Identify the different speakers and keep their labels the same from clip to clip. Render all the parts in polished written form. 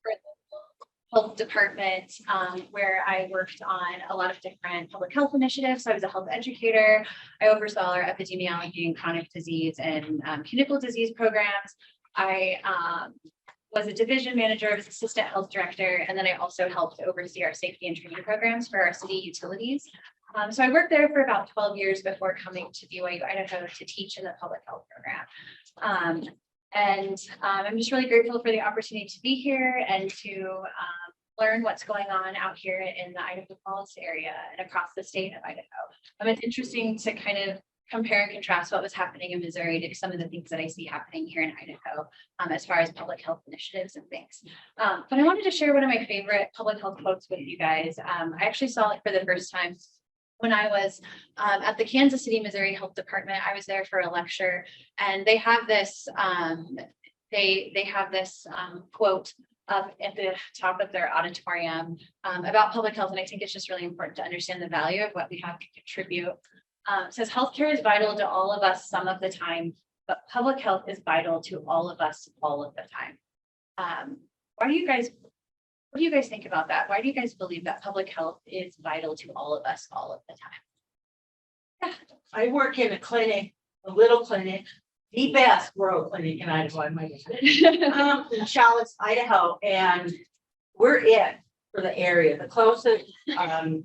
Speaker 1: for the health department, where I worked on a lot of different public health initiatives. So I was a health educator. I oversaw our epidemiology and chronic disease and communicable disease programs. I was a division manager, I was assistant health director, and then I also helped oversee our safety and training programs for our city utilities. So I worked there for about 12 years before coming to BYU, Idaho to teach in the public health program. I'm just really grateful for the opportunity to be here and to learn what's going on out here in the Idaho Falls area and across the state of Idaho. It's interesting to kind of compare and contrast what was happening in Missouri to some of the things that I see happening here in Idaho as far as public health initiatives and things. But I wanted to share one of my favorite public health quotes with you guys. I actually saw it for the first time when I was at the Kansas City, Missouri Health Department. I was there for a lecture, and they have this quote up at the top of their auditorium about public health, and I think it's just really important to understand the value of what we have to contribute. It says healthcare is vital to all of us some of the time, but public health is vital to all of us all of the time. What do you guys think about that? Why do you guys believe that public health is vital to all of us all of the time?
Speaker 2: Yeah. I work in a clinic, a little clinic, the best rural clinic in Idaho, I might add, in Challis, Idaho, and we're it for the area. The closest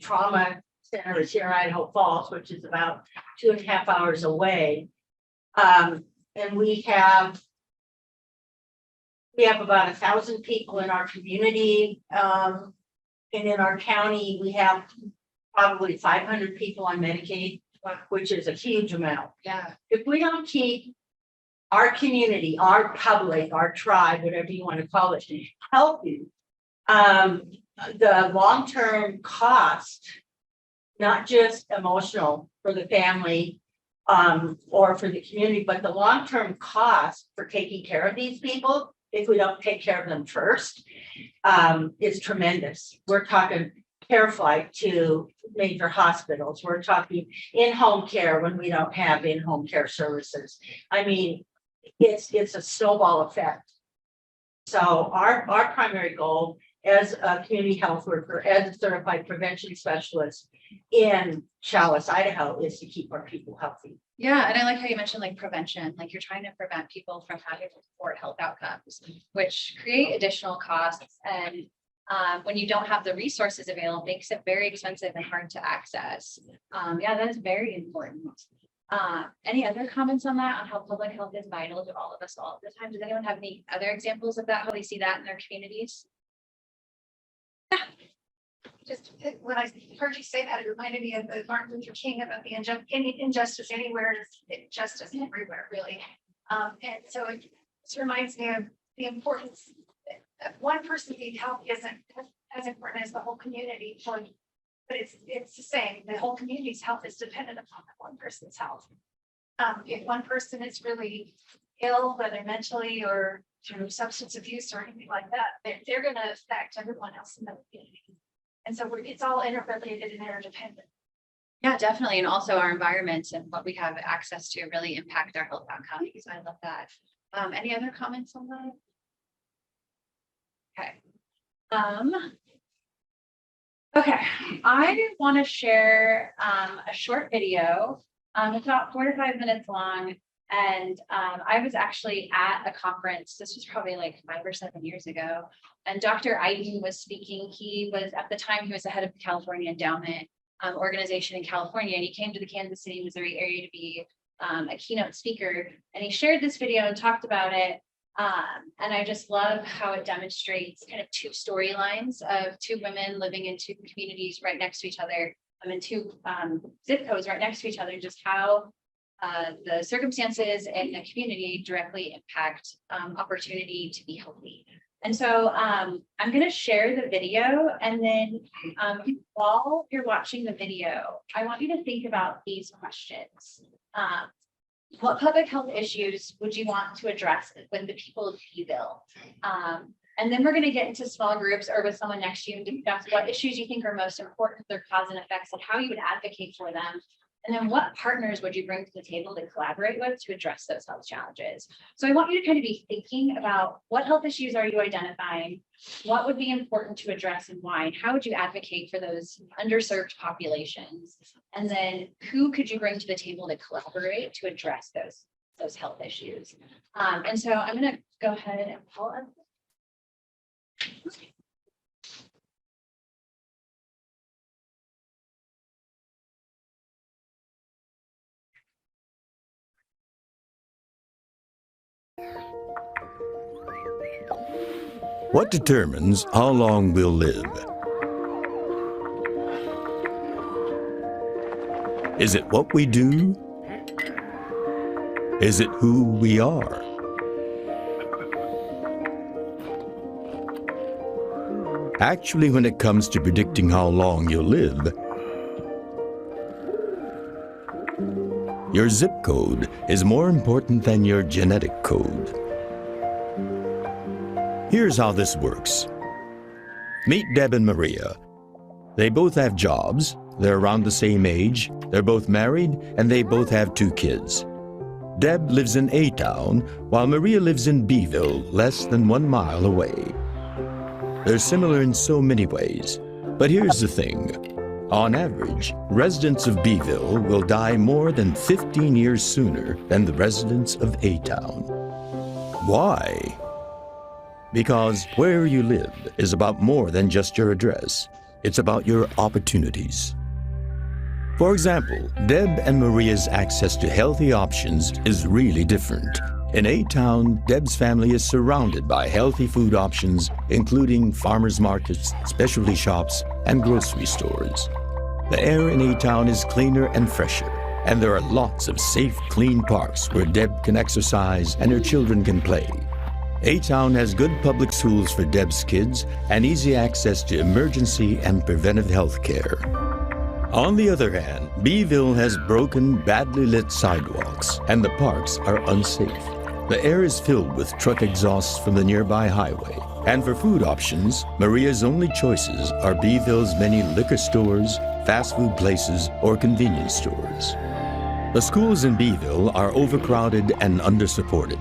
Speaker 2: trauma center is here in Idaho Falls, which is about 2.5 hours away. And we have about 1,000 people in our community. And in our county, we have probably 500 people on Medicaid, which is a huge amount.
Speaker 1: Yeah.
Speaker 2: If we don't keep our community, our public, our tribe, whatever you want to call it, healthy, the long-term cost, not just emotional for the family or for the community, but the long-term cost for taking care of these people, if we don't take care of them first, is tremendous. We're talking care flight to major hospitals. We're talking in-home care when we don't have in-home care services. I mean, it's a snowball effect. So our primary goal as a community health worker, as a certified prevention specialist in Challis, Idaho, is to keep our people healthy.
Speaker 1: Yeah, and I like how you mentioned like prevention, like you're trying to prevent people from having poor health outcomes, which create additional costs. And when you don't have the resources available, it makes it very expensive and hard to access. Yeah, that is very important. Any other comments on that, on how public health is vital to all of us all the time? Does anyone have any other examples of that, how they see that in their communities?
Speaker 3: Yeah. Just when I heard you say that, it reminded me of Martin Luther King about the injustice anywhere is justice everywhere, really. And so it just reminds me of the importance that one person being healthy isn't as important as the whole community. But it's the same. The whole community's health is dependent upon that one person's health. If one person is really ill, whether mentally or through substance abuse or anything like that, they're going to affect everyone else in the community. And so it's all interrelated and interdependent.
Speaker 1: Yeah, definitely. And also our environment and what we have access to really impact our health outcomes. So I love that. Any other comments on that? Okay. Okay, I want to share a short video. It's about 4 to 5 minutes long. And I was actually at a conference. This was probably like 5 or 7 years ago. And Dr. Iden was speaking. He was, at the time, he was the head of the California Endowment organization in California. And he came to the Kansas City, Missouri area to be a keynote speaker. And he shared this video and talked about it. And I just love how it demonstrates kind of 2 storylines of 2 women living in 2 communities right next to each other, and 2 zip codes right next to each other, just how the circumstances in the community directly impact opportunity to be healthy. And so I'm going to share the video, and then while you're watching the video, I want you to think about these questions. What public health issues would you want to address with the people of Beeville? And then we're going to get into small groups or with someone next to you and discuss what issues you think are most important, their cause and effects, and how you would advocate for them. And then what partners would you bring to the table to collaborate with to address those health challenges? So I want you to kind of be thinking about what health issues are you identifying? What would be important to address and why? And how would you advocate for those underserved populations? And then who could you bring to the table to collaborate to address those health issues? And so I'm going to go ahead and pull up.
Speaker 4: What determines how long we'll live? Is it what we do? Is it who we are? Actually, when it comes to predicting how long you'll live, your zip code is more important than your genetic code. Here's how this works. Meet Deb and Maria. They both have jobs, they're around the same age, they're both married, and they both have 2 kids. Deb lives in A-Town, while Maria lives in B-ville, less than 1 mile away. They're similar in so many ways, but here's the thing. On average, residents of B-ville will die more than 15 years sooner than the residents of A-Town. Why? Because where you live is about more than just your address. It's about your opportunities. For example, Deb and Maria's access to healthy options is really different. In A-Town, Deb's family is surrounded by healthy food options, including farmers markets, specialty shops, and grocery stores. The air in A-Town is cleaner and fresher, and there are lots of safe, clean parks where Deb can exercise and her children can play. A-Town has good public schools for Deb's kids and easy access to emergency and preventive health care. On the other hand, B-ville has broken, badly lit sidewalks, and the parks are unsafe. The air is filled with truck exhausts from the nearby highway. And for food options, Maria's only choices are B-ville's many liquor stores, fast food places, or convenience stores. The schools in B-ville are overcrowded and undersupported.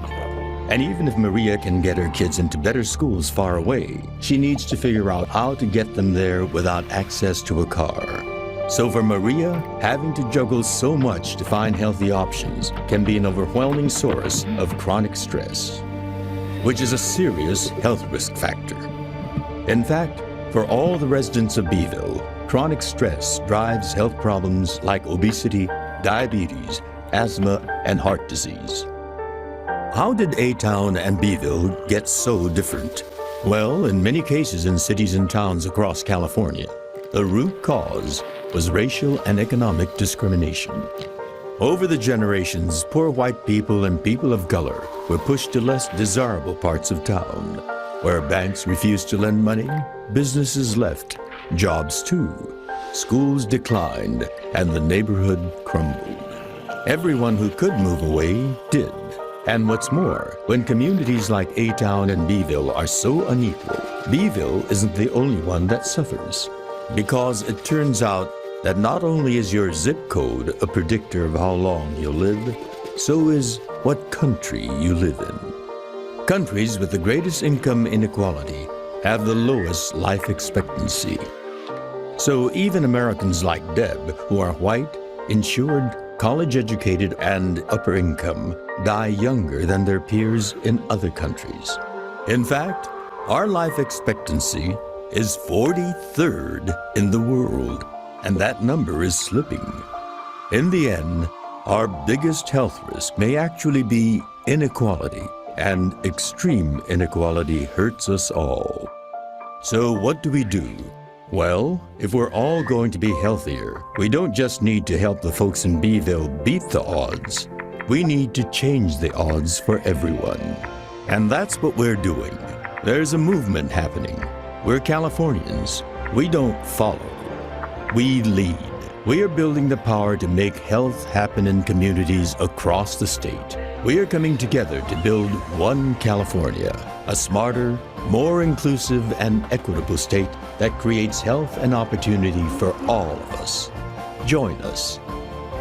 Speaker 4: And even if Maria can get her kids into better schools far away, she needs to figure out how to get them there without access to a car. So for Maria, having to juggle so much to find healthy options can be an overwhelming source of chronic stress, which is a serious health risk factor. In fact, for all the residents of B-ville, chronic stress drives health problems like obesity, diabetes, asthma, and heart disease. How did A-Town and B-ville get so different? Well, in many cases in cities and towns across California, the root cause was racial and economic discrimination. Over the generations, poor white people and people of color were pushed to less desirable parts of town. Where banks refused to lend money, businesses left, jobs too, schools declined, and the neighborhood crumbled. Everyone who could move away did. And what's more, when communities like A-Town and B-ville are so unequal, B-ville isn't the only one that suffers. Because it turns out that not only is your zip code a predictor of how long you'll live, so is what country you live in. Countries with the greatest income inequality have the lowest life expectancy. So even Americans like Deb, who are white, insured, college-educated, and upper income, die younger than their peers in other countries. In fact, our life expectancy is 43rd in the world, and that number is slipping. In the end, our biggest health risk may actually be inequality, and extreme inequality hurts us all. So what do we do? Well, if we're all going to be healthier, we don't just need to help the folks in B-ville beat the odds. We need to change the odds for everyone. And that's what we're doing. There's a movement happening. We're Californians. We don't follow. We lead. We are building the power to make health happen in communities across the state. We are coming together to build one California, a smarter, more inclusive and equitable state that creates health and opportunity for all of us. Join us.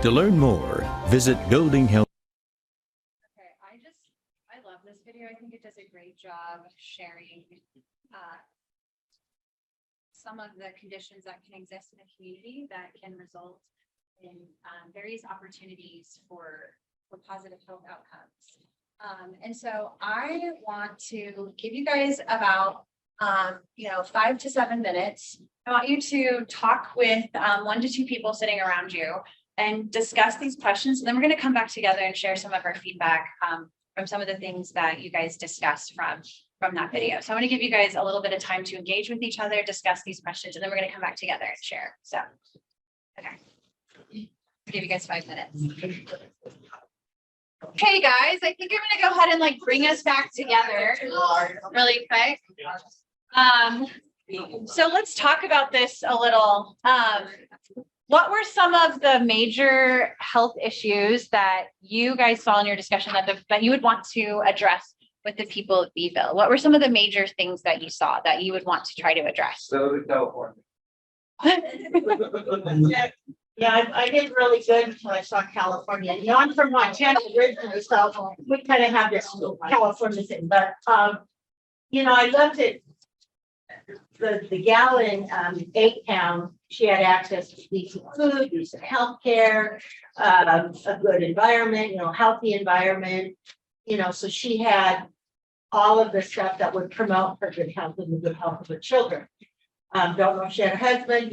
Speaker 4: To learn more, visit Building Health.
Speaker 1: Okay, I love this video. I think it does a great job sharing some of the conditions that can exist in a community that can result in various opportunities for positive health outcomes. And so I want to give you guys about 5 to 7 minutes. I want you to talk with 1 to 2 people sitting around you and discuss these questions. And then we're going to come back together and share some of our feedback from some of the things that you guys discussed from that video. So I want to give you guys a little bit of time to engage with each other, discuss these questions, and then we're going to come back together and share. So, okay. I'll give you guys 5 minutes. Okay, guys, I think I'm going to go ahead and like bring us back together really quick. So let's talk about this a little. What were some of the major health issues that you guys saw in your discussion that you would want to address with the people of Beeville? What were some of the major things that you saw that you would want to try to address?
Speaker 5: Southern California.
Speaker 2: Yeah, I did really good until I saw California. You know, I'm from Montana originally, so we kind of have this California thing, but, I loved it. The gal in Town, she had access to decent food, decent healthcare, a good environment, healthy environment. So she had all of the stuff that would promote her good health and the good health of her children. Don't know if she had a husband,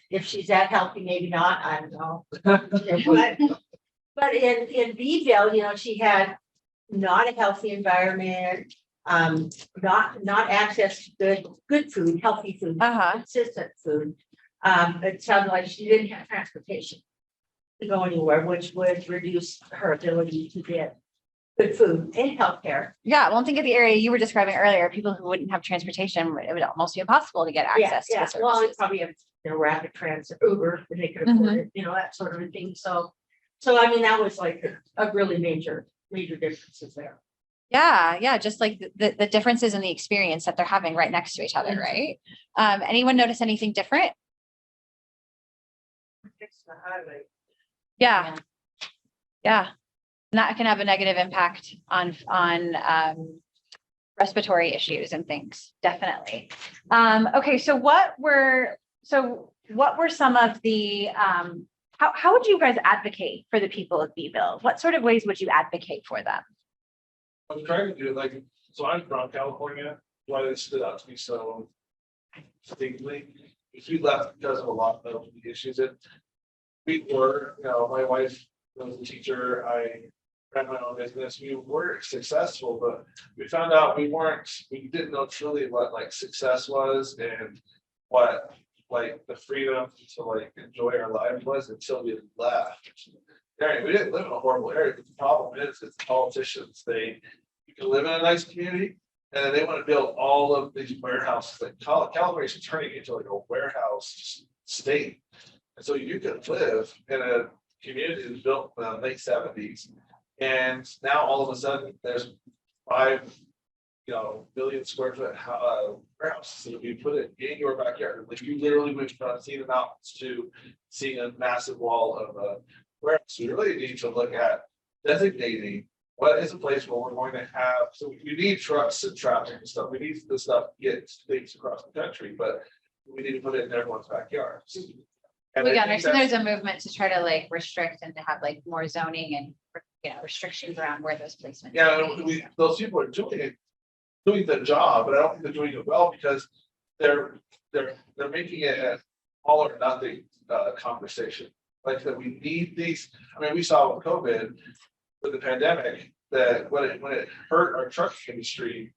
Speaker 2: if she's that healthy, maybe not, I don't know. But in Beeville, she had not a healthy environment, not access to good food, healthy food, consistent food. It sounded like she didn't have transportation to go anywhere, which would reduce her ability to get good food and healthcare.
Speaker 1: Yeah, well, think of the area you were describing earlier, people who wouldn't have transportation, it would almost be impossible to get access to the services.
Speaker 2: Well, it's probably have rapid transit, Uber, and they could afford it, that sort of a thing. So I mean, that was like a really major differences there.
Speaker 1: Yeah, just like the differences in the experience that they're having right next to each other, right? Anyone notice anything different?
Speaker 2: Fix the highway.
Speaker 1: Yeah. And that can have a negative impact on respiratory issues and things, definitely. Okay, so what were some of the how would you guys advocate for the people of Beeville? What sort of ways would you advocate for them?
Speaker 5: I'm trying to do so I'm from California, why this stood out to me so distinctly. We left because of a lot of issues that we were, my wife was a teacher, I ran my own business, we were successful, but we found out we didn't know truly what success was and what the freedom to enjoy our lives was until we left. We didn't live in a horrible area, but the problem is the politicians, you can live in a nice community and they want to build all of these warehouses. California is turning into a warehouse state. And so you could live in a community that was built in the late 70s. And now all of a sudden there's 5 billion square foot warehouses that will be put in your backyard. You literally went from seeing the mountains to seeing a massive wall of warehouse. We really need to look at designating what is a place where we're going to have. So we need trucks and traffic and stuff. We need the stuff to get things across the country, but we need to put it in everyone's backyard.
Speaker 1: We understand there's a movement to try to restrict and to have more zoning and restrictions around where those placements.
Speaker 5: Yeah, those people are doing the job, but I don't think they're doing it well because they're making it an all or nothing conversation. That we need these. I mean, we saw with COVID, with the pandemic, that when it hurt our truck industry,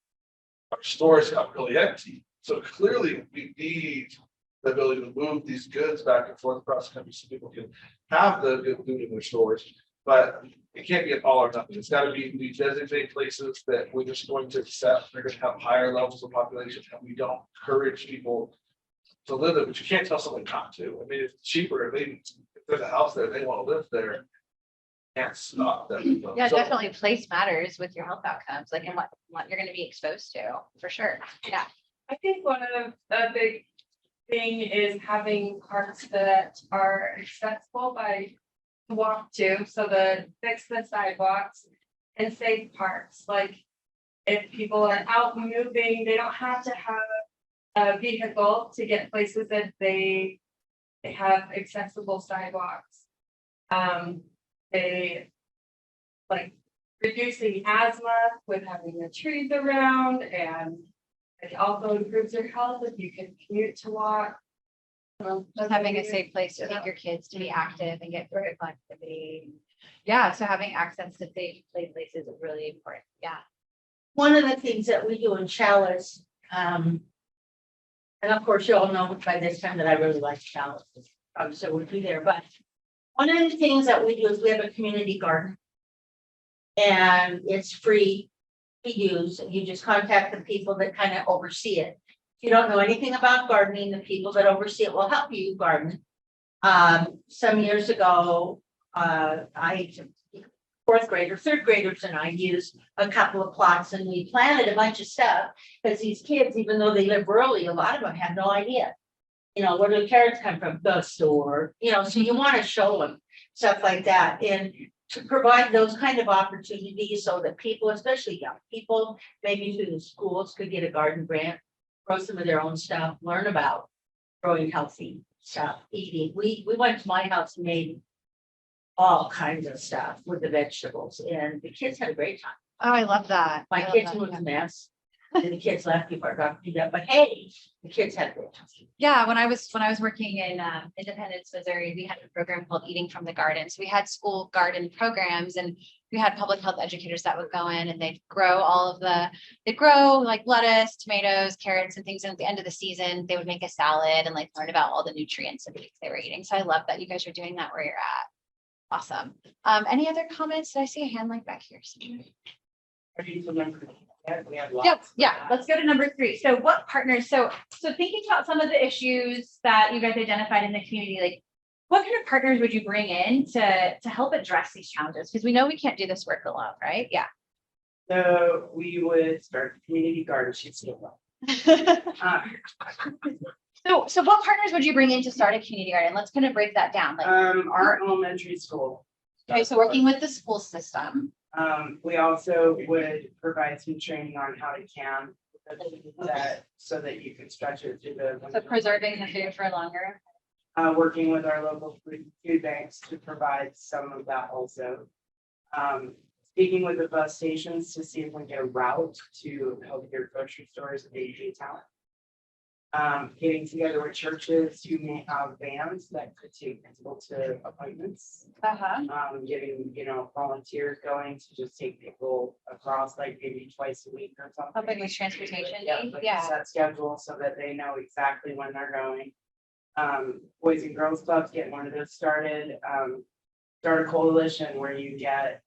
Speaker 5: our stores got really empty. So clearly, we need the ability to move these goods back and forth across the country so people can have the good food in their stores. But it can't be an all or nothing. It's got to be these designated places that we're just going to accept. They're going to have higher levels of population, and we don't encourage people to live there. But you can't tell someone not to. I mean, it's cheaper. If there's a house there, they want to live there. Can't stop them.
Speaker 1: Yeah, definitely. Place matters with your health outcomes, and what you're going to be exposed to, for sure. Yeah.
Speaker 6: I think one of the big thing is having parks that are accessible by walk to, so the fix the sidewalks and safe parks, like. If people are out moving, they don't have to have a vehicle to get places that they have accessible sidewalks. They like reducing asthma with having the trees around, and it also improves your health if you can commute to walk.
Speaker 1: Just having a safe place to take your kids to be active and get physical activity. Yeah, so having access to safe play places is really important. Yeah.
Speaker 2: One of the things that we do in Chalice, and of course, you all know by this time that I really like Chalice, so we'll be there, but one of the things that we do is we have a community garden. And it's free to use, you just contact the people that kind of oversee it. If you don't know anything about gardening, the people that oversee it will help you garden. Some years ago, third graders and I used a couple of plots and we planted a bunch of stuff. Because these kids, even though they live rurally, a lot of them have no idea. You know, where do the carrots come from? The store, you know, so you want to show them stuff like that. And to provide those kind of opportunities so that people, especially young people, maybe through the schools could get a garden grant, grow some of their own stuff, learn about growing healthy stuff, eating. We went to my house and made all kinds of stuff with the vegetables and the kids had a great time.
Speaker 1: Oh, I love that.
Speaker 2: My
Speaker 1: I love
Speaker 2: kitchen
Speaker 1: that.
Speaker 2: was a mess. And the kids left before I got to do that, but hey, the kids had a great time.
Speaker 1: Yeah, when I was working in Independence, Missouri, we had a program called Eating from the Garden. So we had school garden programs and we had public health educators that would go in and they'd grow they'd grow like lettuce, tomatoes, carrots and things. And at the end of the season, they would make a salad and like learn about all the nutrients and things they were eating. So I love that you guys are doing that where you're at. Awesome. Any other comments? Did I see a hand like back here? Yeah, let's go to number 3. So what partners, so thinking about some of the issues that you guys identified in the community, like what kind of partners would you bring in to help address these challenges? Because we know we can't do this work alone, right? Yeah.
Speaker 7: So we would start a community garden. She'd still
Speaker 1: So what partners would you bring in to start a community garden? Let's kind of break that down. Like,
Speaker 7: our elementary school.
Speaker 1: okay, so working with the school system.
Speaker 7: We also would provide some training on how to can that so that you can stretch it to
Speaker 1: So preserving the food for longer.
Speaker 7: working with our local food banks to provide some of that also. Speaking with the bus stations to see if we can get a route to healthier grocery stores in AG Talent. Getting together with churches who may have vans that could take people to appointments. Getting, volunteers going to just take people across like maybe twice a week or something.
Speaker 1: Helping with transportation.
Speaker 7: Like
Speaker 1: Yeah.
Speaker 7: set schedule so that they know exactly when they're going. Boys and girls clubs, get one of those started. Start a coalition where you get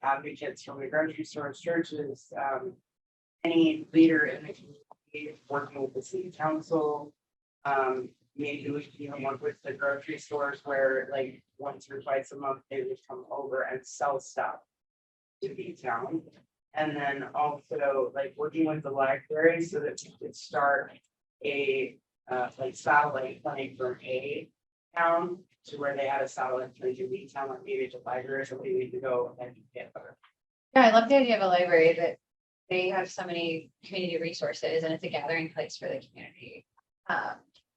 Speaker 7: advocates from the grocery stores, churches, any leader in the community working with the city council. Maybe we can even work with the grocery stores where like once or twice a month they would come over and sell stuff to the town. And then also like working with the library so that we could start a like satellite clinic from A town to where they had a satellite clinic in B town, like maybe the library, so we need to go and get better.
Speaker 1: Yeah, I love the idea of a library that they have so many community resources and it's a gathering place for the community.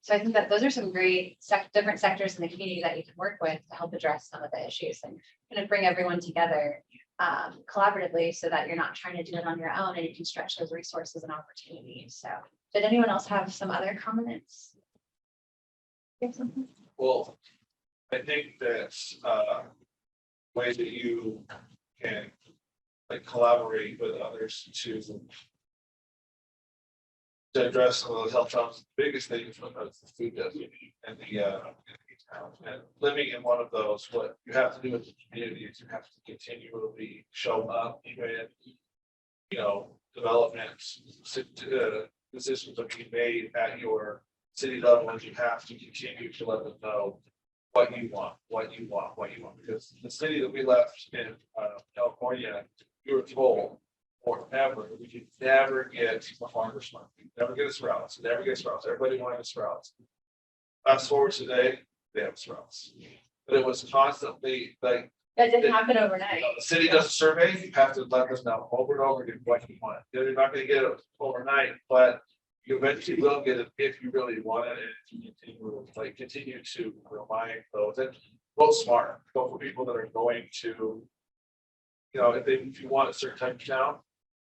Speaker 1: So I think that those are some great different sectors in the community that you can work with to help address some of the issues and kind of bring everyone together collaboratively so that you're not trying to do it on your own and you can stretch those resources and opportunities. So did anyone else have some other comments? You have something?
Speaker 5: Well, I think that's way that you can like collaborate with others to address some of those health challenges. The biggest thing is the food deficit and and living in one of those, what you have to do with the community is you have to continually show up, even developments, decisions are being made at your city level, and you have to continue to let them know what you want, because the city that we left in California, you were told forever, we could never get a farmer's market, never get a Sprouts, everybody wanted a Sprouts. Fast forward today, they have Sprouts. but it was constantly like,
Speaker 1: That didn't happen overnight.
Speaker 5: the city does a survey, you have to let us know over and over again what you want. You're not gonna get it overnight, but you eventually will get it if you really want it, and if you continue to remind those, and vote smart, vote for people that are going to. If you want a certain type of town,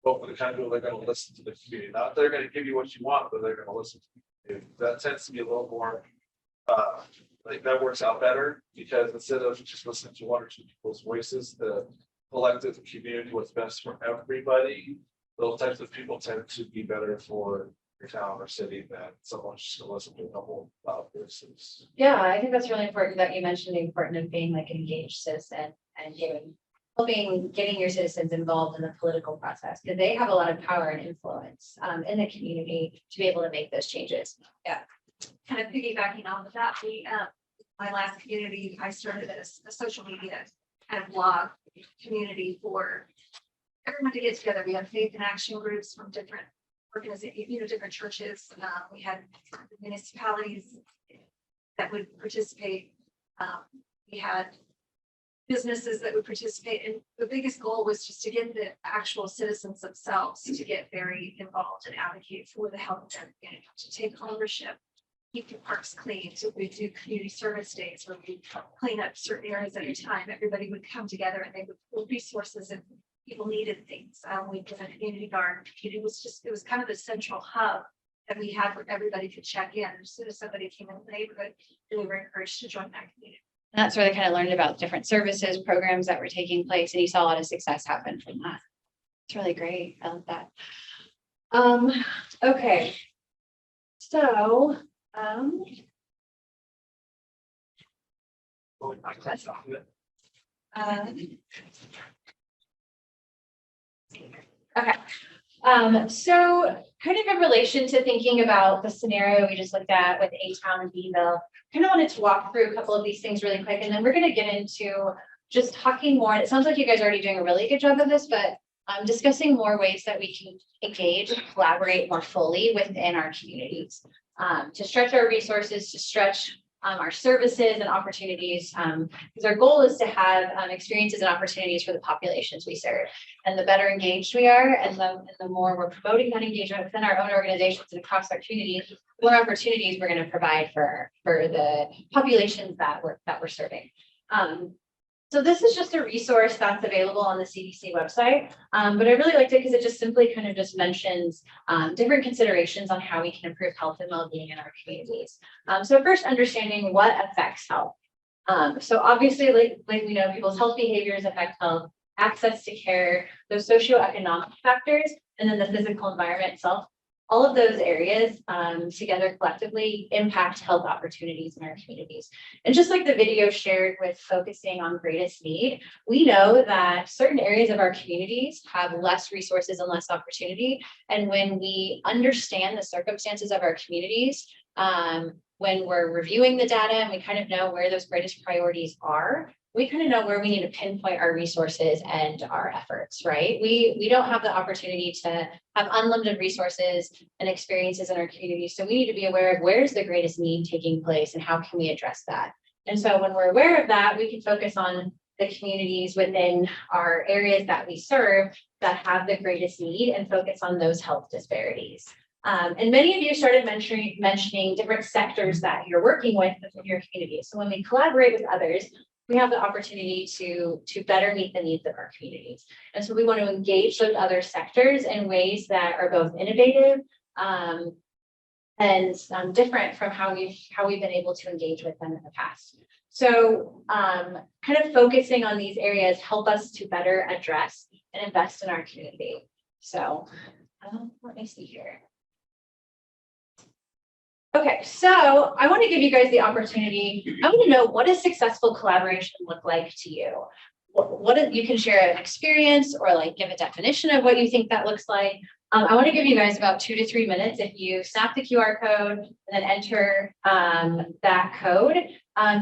Speaker 5: vote for the kind of people that are gonna listen to the community, not they're gonna give you what you want, but they're gonna listen to you. That tends to be a little more, that works out better, because instead of just listening to one or two people's voices, the collective community, what's best for everybody, those types of people tend to be better for your town or city than someone's just gonna listen to a couple loud voices.
Speaker 1: Yeah, I think that's really important that you mentioned the importance of being like an engaged citizen and getting your citizens involved in the political process, because they have a lot of power and influence in the community to be able to make those changes.
Speaker 3: Kind of piggybacking off of that, my last community, I started a social media kind of blog community for everyone to get together. We had faith and action groups from different organizations, different churches. We had municipalities that would participate. We had businesses that would participate, and the biggest goal was just to get the actual citizens themselves to get very involved and advocate for the health of their community, to take ownership, keep the parks clean. So we do community service days where we clean up certain areas at a time. Everybody would come together and they would pull resources if people needed things. We did a community garden. It was kind of the central hub that we had where everybody could check in. As soon as somebody came in the neighborhood, they were encouraged to join that community.
Speaker 1: And that's where they kind of learned about different services, programs that were taking place, and you saw a lot of success happen from that. It's really great. I love that. Okay. So, okay. So kind of in relation to thinking about the scenario we just looked at with A-Town and Beanville, kind of wanted to walk through a couple of these things really quick, and then we're going to get into just talking more. And it sounds like you guys are already doing a really good job of this, but discussing more ways that we can engage and collaborate more fully within our communities, to stretch our resources, to stretch our services and opportunities, because our goal is to have experiences and opportunities for the populations we serve. And the better engaged we are, and the more we're promoting that engagement within our own organizations and across our community, the more opportunities we're going to provide for the populations that we're serving. So this is just a resource that's available on the CDC website, but I really liked it because it just simply kind of just mentions different considerations on how we can improve health and well-being in our communities. So first, understanding what affects health. So obviously, like we know, people's health behaviors affect health, access to care, those socioeconomic factors, and then the physical environment itself. All of those areas together collectively impact health opportunities in our communities. And just like the video shared with focusing on greatest need, we know that certain areas of our communities have less resources and less opportunity. And when we understand the circumstances of our communities, when we're reviewing the data and we kind of know where those greatest priorities are, we kind of know where we need to pinpoint our resources and our efforts, right? We don't have the opportunity to have unlimited resources and experiences in our community. So we need to be aware of where's the greatest need taking place and how can we address that. And so when we're aware of that, we can focus on the communities within our areas that we serve that have the greatest need and focus on those health disparities. And many of you started mentioning different sectors that you're working with within your community. So when we collaborate with others, we have the opportunity to better meet the needs of our communities. And so we want to engage those other sectors in ways that are both innovative and different from how we've been able to engage with them in the past. So kind of focusing on these areas help us to better address and invest in our community. So let me see here. Okay, so I want to give you guys the opportunity. I want to know, what does successful collaboration look like to you? What you can share an experience or like give a definition of what you think that looks like. I want to give you guys about 2 to 3 minutes. If you snap the QR code and then enter that code,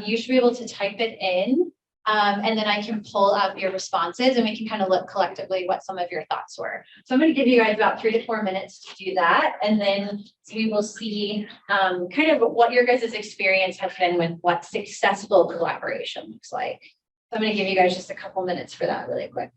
Speaker 1: you should be able to type it in And then I can pull up your responses and we can kind of look collectively what some of your thoughts were. So I'm going to give you guys about 3 to 4 minutes to do that. And then we will see kind of what your guys' experience has been with what successful collaboration looks like. So I'm going to give you guys just a couple minutes for that really quick.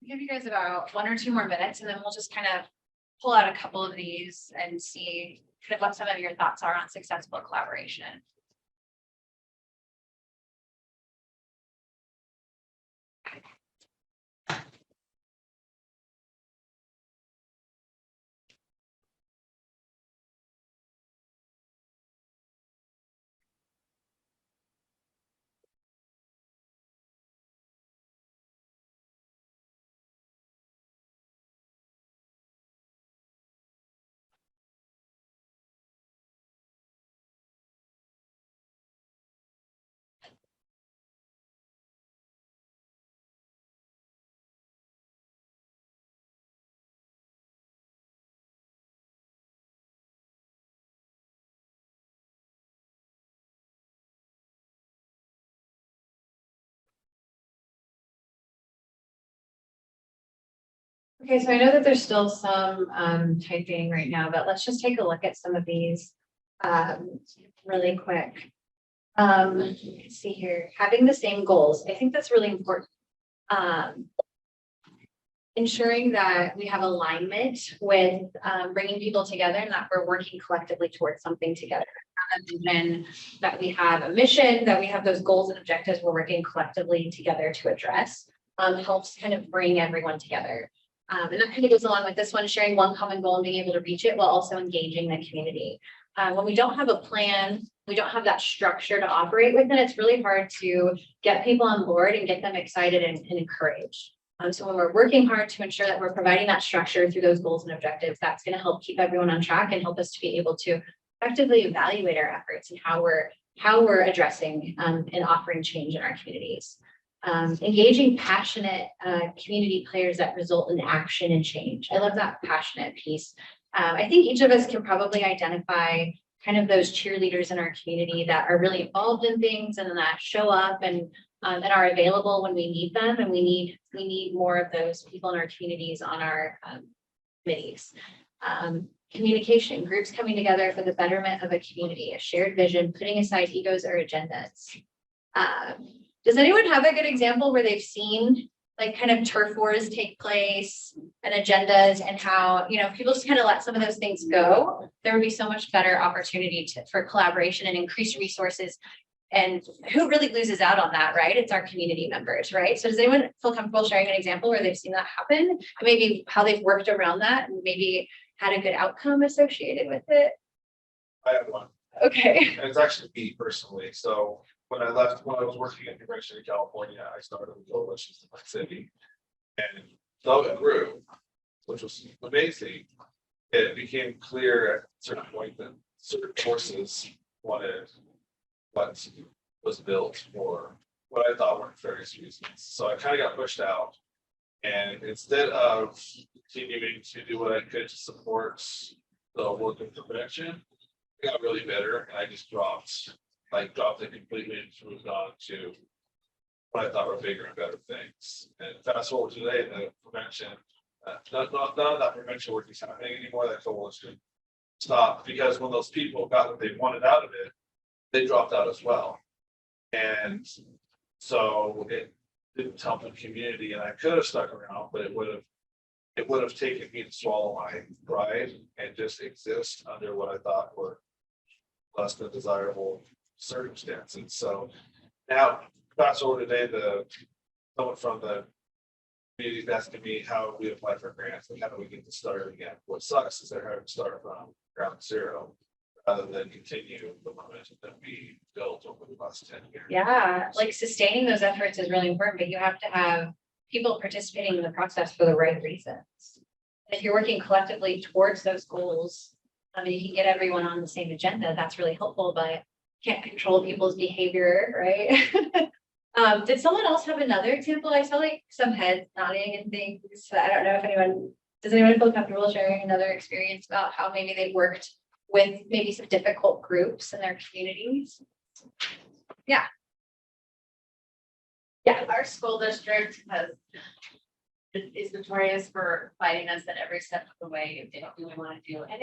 Speaker 1: Give you guys about 1 or 2 more minutes and then we'll just kind of pull out a couple of these and see kind of what some of your thoughts are on successful collaboration. Okay, so I know that there's still some typing right now, but let's just take a look at some of these really quick. Let's see here, having the same goals. I think that's really important. Ensuring that we have alignment with bringing people together and that we're working collectively towards something together. And that we have a mission, that we have those goals and objectives we're working collectively together to address, helps kind of bring everyone together. And that kind of goes along with this one, sharing one common goal and being able to reach it while also engaging the community. When we don't have a plan, we don't have that structure to operate within, it's really hard to get people on board and get them excited and encouraged. So when we're working hard to ensure that we're providing that structure through those goals and objectives, that's going to help keep everyone on track and help us to be able to effectively evaluate our efforts and how we're addressing and offering change in our communities. Engaging passionate community players that result in action and change. I love that passionate piece. I think each of us can probably identify kind of those cheerleaders in our community that are really involved in things and that show up and are available when we need them. And we need more of those people in our communities on our committees. Communication, groups coming together for the betterment of a community, a shared vision, putting aside egos or agendas. Does anyone have a good example where they've seen like kind of turf wars take place and agendas and how, you know, if people just kind of let some of those things go, there would be so much better opportunity for collaboration and increased resources. And who really loses out on that, right? It's our community members, right? So does anyone feel comfortable sharing an example where they've seen that happen? Maybe how they've worked around that and maybe had a good outcome associated with it?
Speaker 5: I have one.
Speaker 1: Okay.
Speaker 5: And it's actually me personally. So when I was working in Convention in California, I started with coalitions in my city. And though it grew, which was amazing, it became clear at a certain point that certain forces wanted what was built for what I thought were nefarious reasons. So I kind of got pushed out. And instead of continuing to do what I could to support the work of prevention, I got really bitter and I just dropped it completely and moved on to what I thought were bigger and better things. And fast forward to today, the prevention, none of that prevention work is happening anymore. That coalition stopped because when those people got what they wanted out of it, they dropped out as well. And so it didn't help the community, and I could have stuck around, but it would have taken me to swallow my pride and just exist under what I thought were less than desirable circumstances. So now, fast forward today, someone from the community is asking me how we apply for grants and how do we get to start again. What sucks is they're having to start from ground zero rather than continue the momentum that we built over the last 10 years.
Speaker 1: Yeah, like sustaining those efforts is really important, but you have to have people participating in the process for the right reasons. And if you're working collectively towards those goals, I mean, you can get everyone on the same agenda. That's really helpful, but can't control people's behavior, right? Did someone else have another example? I saw like some heads nodding and things. I don't know if does anyone feel comfortable sharing another experience about how maybe they worked with maybe some difficult groups in their communities? Yeah. Yeah.
Speaker 8: Our school district is notorious for fighting us at every step of the way if they don't really want to do. And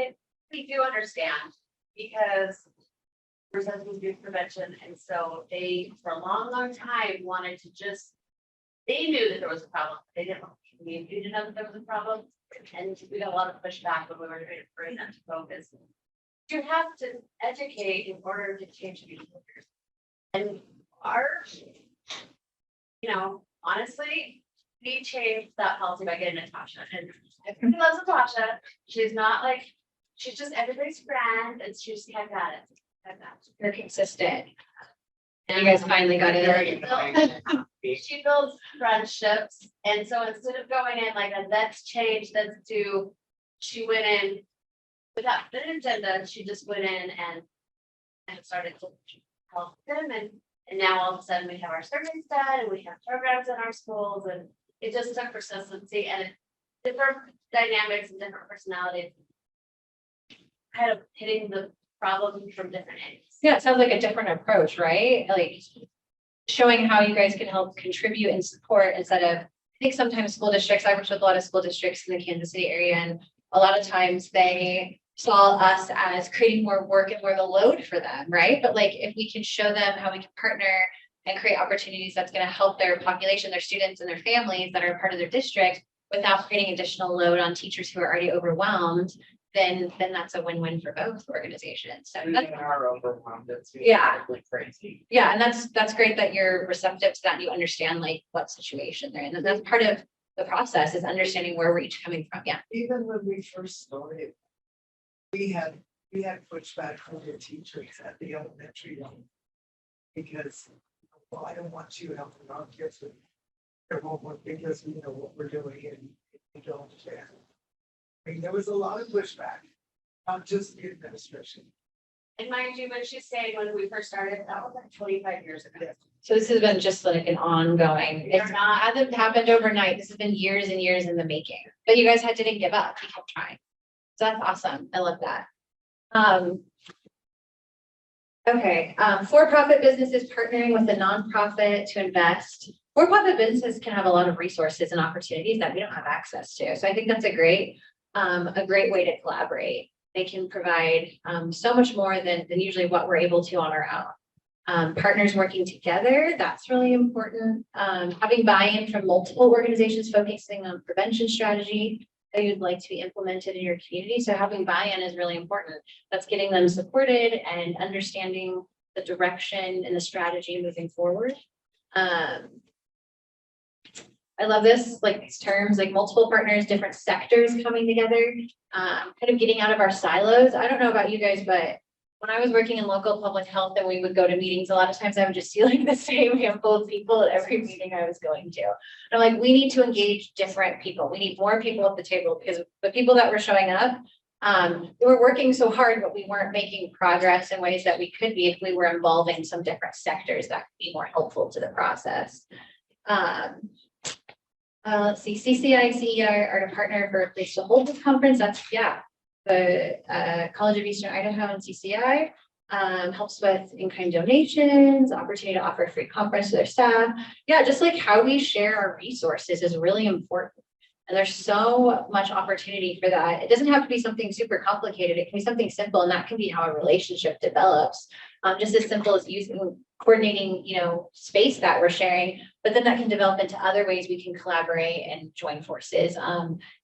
Speaker 8: we do understand because we're supposed to do prevention. And so they, for a long time, wanted to they knew that there was a problem. They didn't want the community to know that there was a problem. And we got a lot of pushback when we were trying to bring that to focus. You have to educate in order to change behaviors. And honestly, we changed that policy by getting Natasha. And everybody loves Natasha. She's not like, she's just everybody's friend and she just kept at it.
Speaker 1: You're consistent. And you guys finally got it.
Speaker 8: She builds friendships. And so instead of going in like a let's change, let's do, she went in without an agenda. She just went in and started to help them. And now all of a sudden we have our surveys done and we have programs in our schools, and it just took persistency and different dynamics and different personalities kind of hitting the problem from different angles.
Speaker 1: Yeah, it sounds like a different approach, right? Like showing how you guys can help contribute and support instead of, I think sometimes school districts, I worked with a lot of school districts in the Kansas City area, and a lot of times they saw us as creating more work and more of a load for them, right? But like if we can show them how we can partner and create opportunities that's going to help their population, their students and their families that are part of their district without creating additional load on teachers who are already overwhelmed, then that's a win-win for both organizations. So
Speaker 7: We are overwhelmed. It's
Speaker 1: Yeah.
Speaker 7: really crazy.
Speaker 1: yeah, and that's great that you're receptive to that and you understand like what situation they're in. And that's part of the process, is understanding where we're each coming from. Yeah.
Speaker 9: Even when we first started, we had pushback from the teachers at the elementary level. Because, well, I don't want you helping our kids with their homework because we know what we're doing and we don't understand. I mean, there was a lot of pushback, not just the administration.
Speaker 8: And mind you, when she's saying when we first started, that was like 25 years ago.
Speaker 1: So this has been just like an ongoing,
Speaker 8: They're
Speaker 1: it
Speaker 8: not-
Speaker 1: hasn't happened overnight. This has been years and years in the making, but you guys didn't give up. You kept trying. So that's awesome. I love that. Okay, for-profit businesses partnering with a nonprofit to invest. For-profit businesses can have a lot of resources and opportunities that we don't have access to. So I think that's a great way to collaborate. They can provide so much more than usually what we're able to on our own. Partners working together, that's really important. Having buy-in from multiple organizations focusing on prevention strategy that you'd like to be implemented in your community. So having buy-in is really important. That's getting them supported and understanding the direction and the strategy moving forward. I love this, like these terms, like multiple partners, different sectors coming together, kind of getting out of our silos. I don't know about you guys, but when I was working in local public health and we would go to meetings, a lot of times I would just see like the same handful of people at every meeting I was going to. And I'm like, we need to engage different people. We need more people at the table because the people that were showing up, we were working so hard, but we weren't making progress in ways that we could be if we were involving some different sectors that could be more helpful to the process. Let's see, CCI, CEI are a partner for a place to hold this conference. That's, yeah, the College of Eastern Idaho and CCI helps with in-kind donations, opportunity to offer a free conference to their staff. Yeah, just like how we share our resources is really important. And there's so much opportunity for that. It doesn't have to be something super complicated. It can be something simple, and that can be how a relationship develops. Just as simple as coordinating, space that we're sharing, but then that can develop into other ways we can collaborate and join forces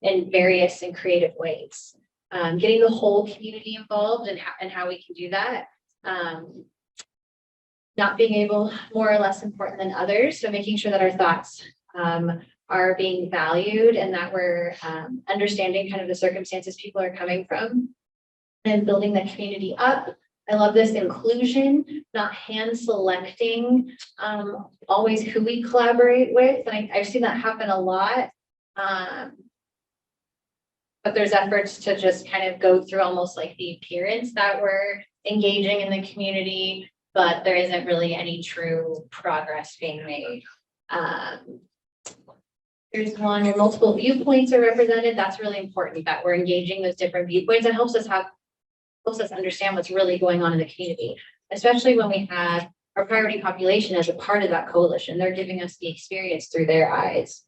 Speaker 1: in various and creative ways. Getting the whole community involved and how we can do that. Not being able, more or less important than others. So making sure that our thoughts are being valued and that we're understanding kind of the circumstances people are coming from and building the community up. I love this inclusion, not hand selecting always who we collaborate with. And I've seen that happen a lot. But there's efforts to just kind of go through almost like the appearance that we're engaging in the community, but there isn't really any true progress being made. There's one where multiple viewpoints are represented. That's really important that we're engaging those different viewpoints and helps us understand what's really going on in the community, especially when we have our priority population as a part of that coalition. They're giving us the experience through their eyes.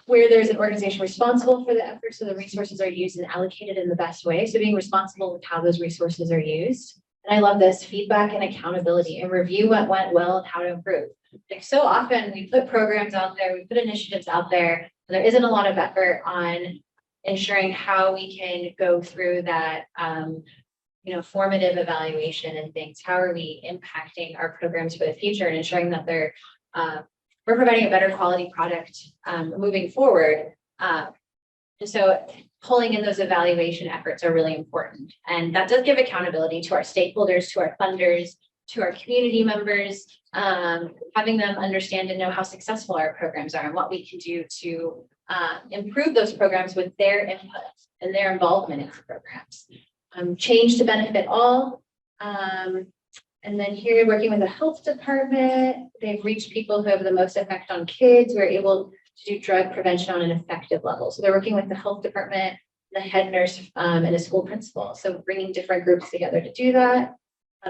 Speaker 1: Where there's an organization responsible for the efforts, so the resources are used and allocated in the best way. So being responsible with how those resources are used. And I love this feedback and accountability and review what went well and how to improve. Like so often we put programs out there, we put initiatives out there, and there isn't a lot of effort on ensuring how we can go through that, formative evaluation and things. How are we impacting our programs for the future and ensuring that we're providing a better quality product moving forward. And so pulling in those evaluation efforts are really important. And that does give accountability to our stakeholders, to our funders, to our community members, having them understand and know how successful our programs are and what we can do to improve those programs with their input and their involvement in the programs. Change to benefit all. And then here, working with the health department, they've reached people who have the most effect on kids. We're able to do drug prevention on an effective level. So they're working with the health department, the head nurse, and a school principal. So bringing different groups together to do that.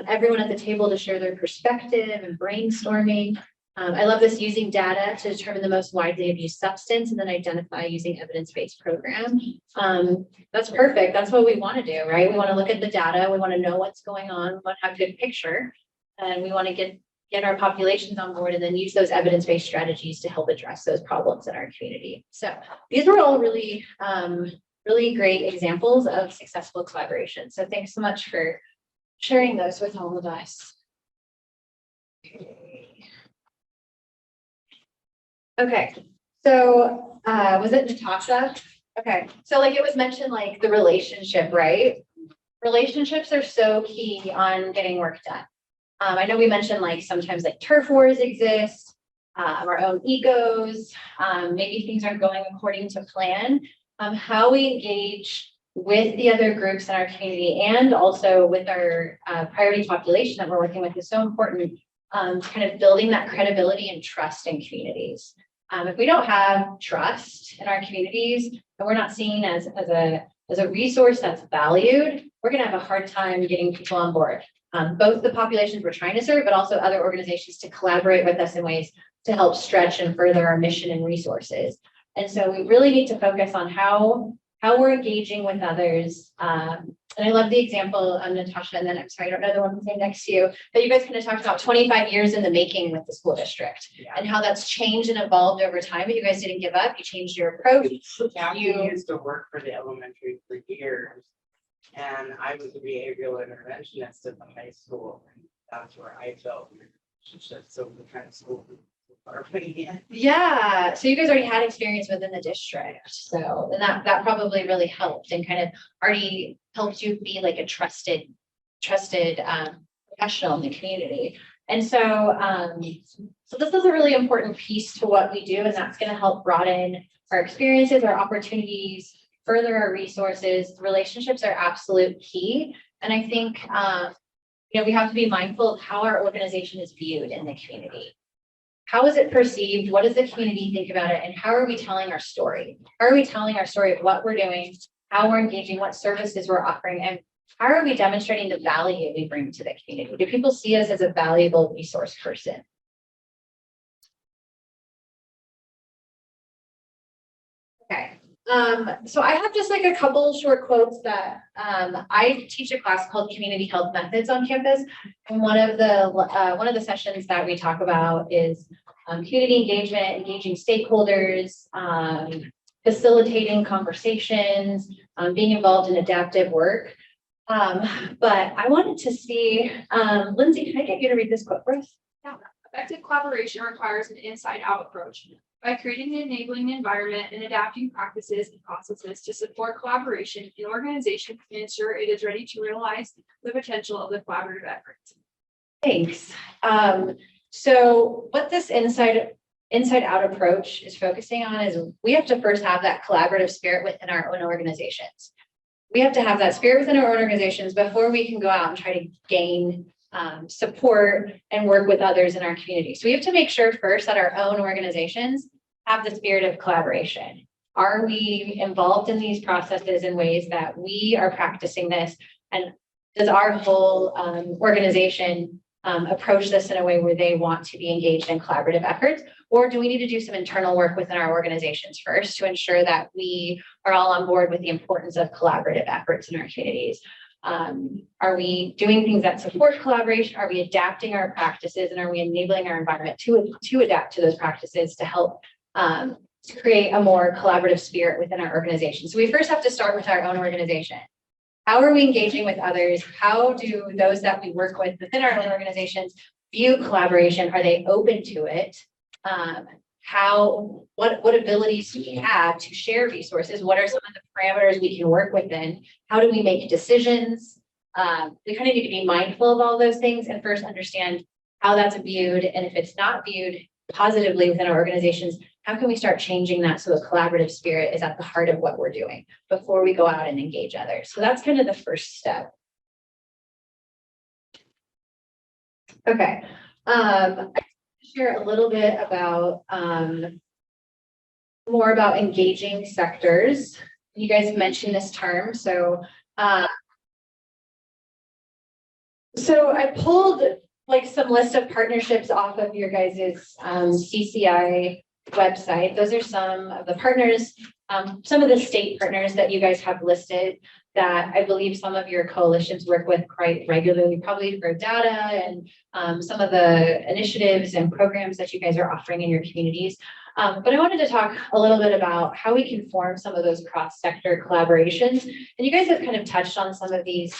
Speaker 1: Everyone at the table to share their perspective and brainstorming. I love this, using data to determine the most widely abused substance and then identify using evidence-based program. That's perfect. That's what we want to do, right? We want to look at the data. We want to know what's going on. We want to have a good picture, and we want to get our populations on board and then use those evidence-based strategies to help address those problems in our community. So these were all really, really great examples of successful collaboration. So thanks so much for sharing those with all of us. Okay, so was it Natasha? Okay, so like it was mentioned, like the relationship, right? Relationships are so key on getting work done. I know we mentioned like sometimes like turf wars exist, our own egos, maybe things aren't going according to plan. How we engage with the other groups in our community and also with our priority population that we're working with is so important. Kind of building that credibility and trust in communities. If we don't have trust in our communities and we're not seen as a resource that's valued, we're going to have a hard time getting people on board. Both the populations we're trying to serve, but also other organizations to collaborate with us in ways to help stretch and further our mission and resources. And so we really need to focus on how we're engaging with others. And I love the example of Natasha, and then I'm sorry, I don't know the one who's next to you, but you guys kind of talked about 25 years in the making with the school district and how that's changed and evolved over time, but you guys didn't give up. You changed your approach.
Speaker 7: Kathy used to work for the elementary for years, and I was a behavioral interventionist at the high school. And that's where I felt so the kind of school.
Speaker 1: Yeah, so you guys already had experience within the district, so and that probably really helped and kind of already helped you be like a trusted trusted professional in the community. And so, so this is a really important piece to what we do, and that's going to help broaden our experiences, our opportunities, further our resources. Relationships are absolute key. And I think, we have to be mindful of how our organization is viewed in the community. How is it perceived? What does the community think about it? And how are we telling our story? How are we telling our story of what we're doing, how we're engaging, what services we're offering, and how are we demonstrating the value we bring to the community? Do people see us as a valuable resource person? Okay. So I have just like a couple short quotes that I teach a class called Community Health Methods on campus. And one of the sessions that we talk about is community engagement, engaging stakeholders, facilitating conversations, being involved in adaptive work. But I wanted to see, Lindsay, can I get you to read this quote for us?
Speaker 10: Yeah. Effective collaboration requires an inside-out approach. By creating an enabling environment and adapting practices and processes to support collaboration, an organization can ensure it is ready to realize the potential of the collaborative effort.
Speaker 1: Thanks. So what this inside-out approach is focusing on is we have to first have that collaborative spirit within our own organizations. We have to have that spirit within our organizations before we can go out and try to gain support and work with others in our community. So we have to make sure first that our own organizations have the spirit of collaboration. Are we involved in these processes in ways that we are practicing this? And does our whole organization approach this in a way where they want to be engaged in collaborative efforts? Or do we need to do some internal work within our organizations first to ensure that we are all on board with the importance of collaborative efforts in our communities? Are we doing things that support collaboration? Are we adapting our practices, and are we enabling our environment to adapt to those practices to help to create a more collaborative spirit within our organization? So we first have to start with our own organization. How are we engaging with others? How do those that we work with within our own organizations view collaboration? Are they open to it? What abilities do we have to share resources? What are some of the parameters we can work within? How do we make decisions? We kind of need to be mindful of all those things and first understand how that's viewed. And if it's not viewed positively within our organizations, how can we start changing that so a collaborative spirit is at the heart of what we're doing before we go out and engage others? So that's kind of the first step. Okay. Share a little bit about more about engaging sectors. You guys mentioned this term, so I pulled like some list of partnerships off of your guys's CCI website. Those are some of the partners, some of the state partners that you guys have listed that I believe some of your coalitions work with quite regularly, probably for data and some of the initiatives and programs that you guys are offering in your communities. But I wanted to talk a little bit about how we can form some of those cross-sector collaborations. And you guys have kind of touched on some of these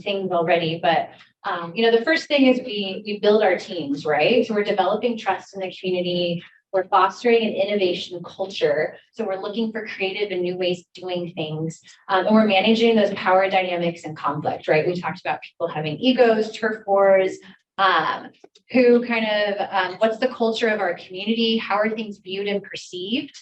Speaker 1: things already, but the first thing is we build our teams, right? So we're developing trust in the community. We're fostering an innovation culture. So we're looking for creative and new ways of doing things. And we're managing those power dynamics and conflict, right? We talked about people having egos, turf wars, who kind of, what's the culture of our community? How are things viewed and perceived?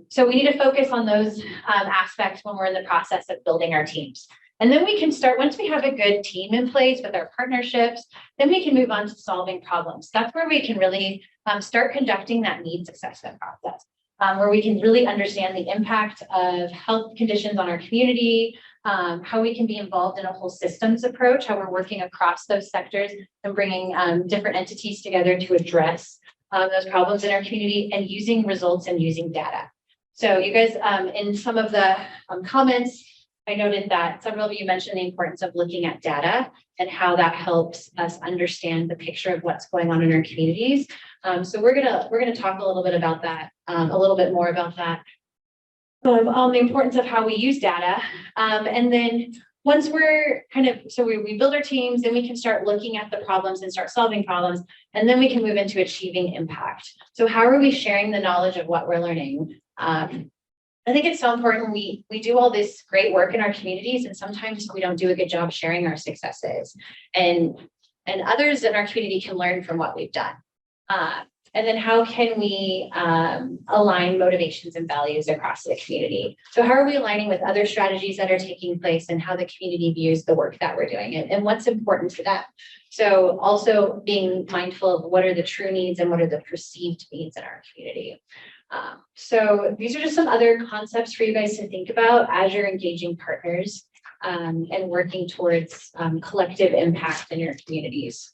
Speaker 1: So we need to focus on those aspects when we're in the process of building our teams. And then we can start, once we have a good team in place with our partnerships, then we can move on to solving problems. That's where we can really start conducting that needs assessment process, where we can really understand the impact of health conditions on our community, how we can be involved in a whole systems approach, how we're working across those sectors and bringing different entities together to address those problems in our community, and using results and using data. So you guys, in some of the comments, I noted that several of you mentioned the importance of looking at data and how that helps us understand the picture of what's going on in our communities. So we're gonna talk a little bit about that, a little bit more about that, on the importance of how we use data. And then once we're we build our teams, then we can start looking at the problems and start solving problems, and then we can move into achieving impact. So how are we sharing the knowledge of what we're learning? I think it's so important. We do all this great work in our communities, and sometimes we don't do a good job sharing our successes, and others in our community can learn from what we've done. And then how can we align motivations and values across the community? So how are we aligning with other strategies that are taking place, and how the community views the work that we're doing, and what's important for them? So also being mindful of what are the true needs and what are the perceived needs in our community. So these are just some other concepts for you guys to think about as you're engaging partners and working towards collective impact in your communities.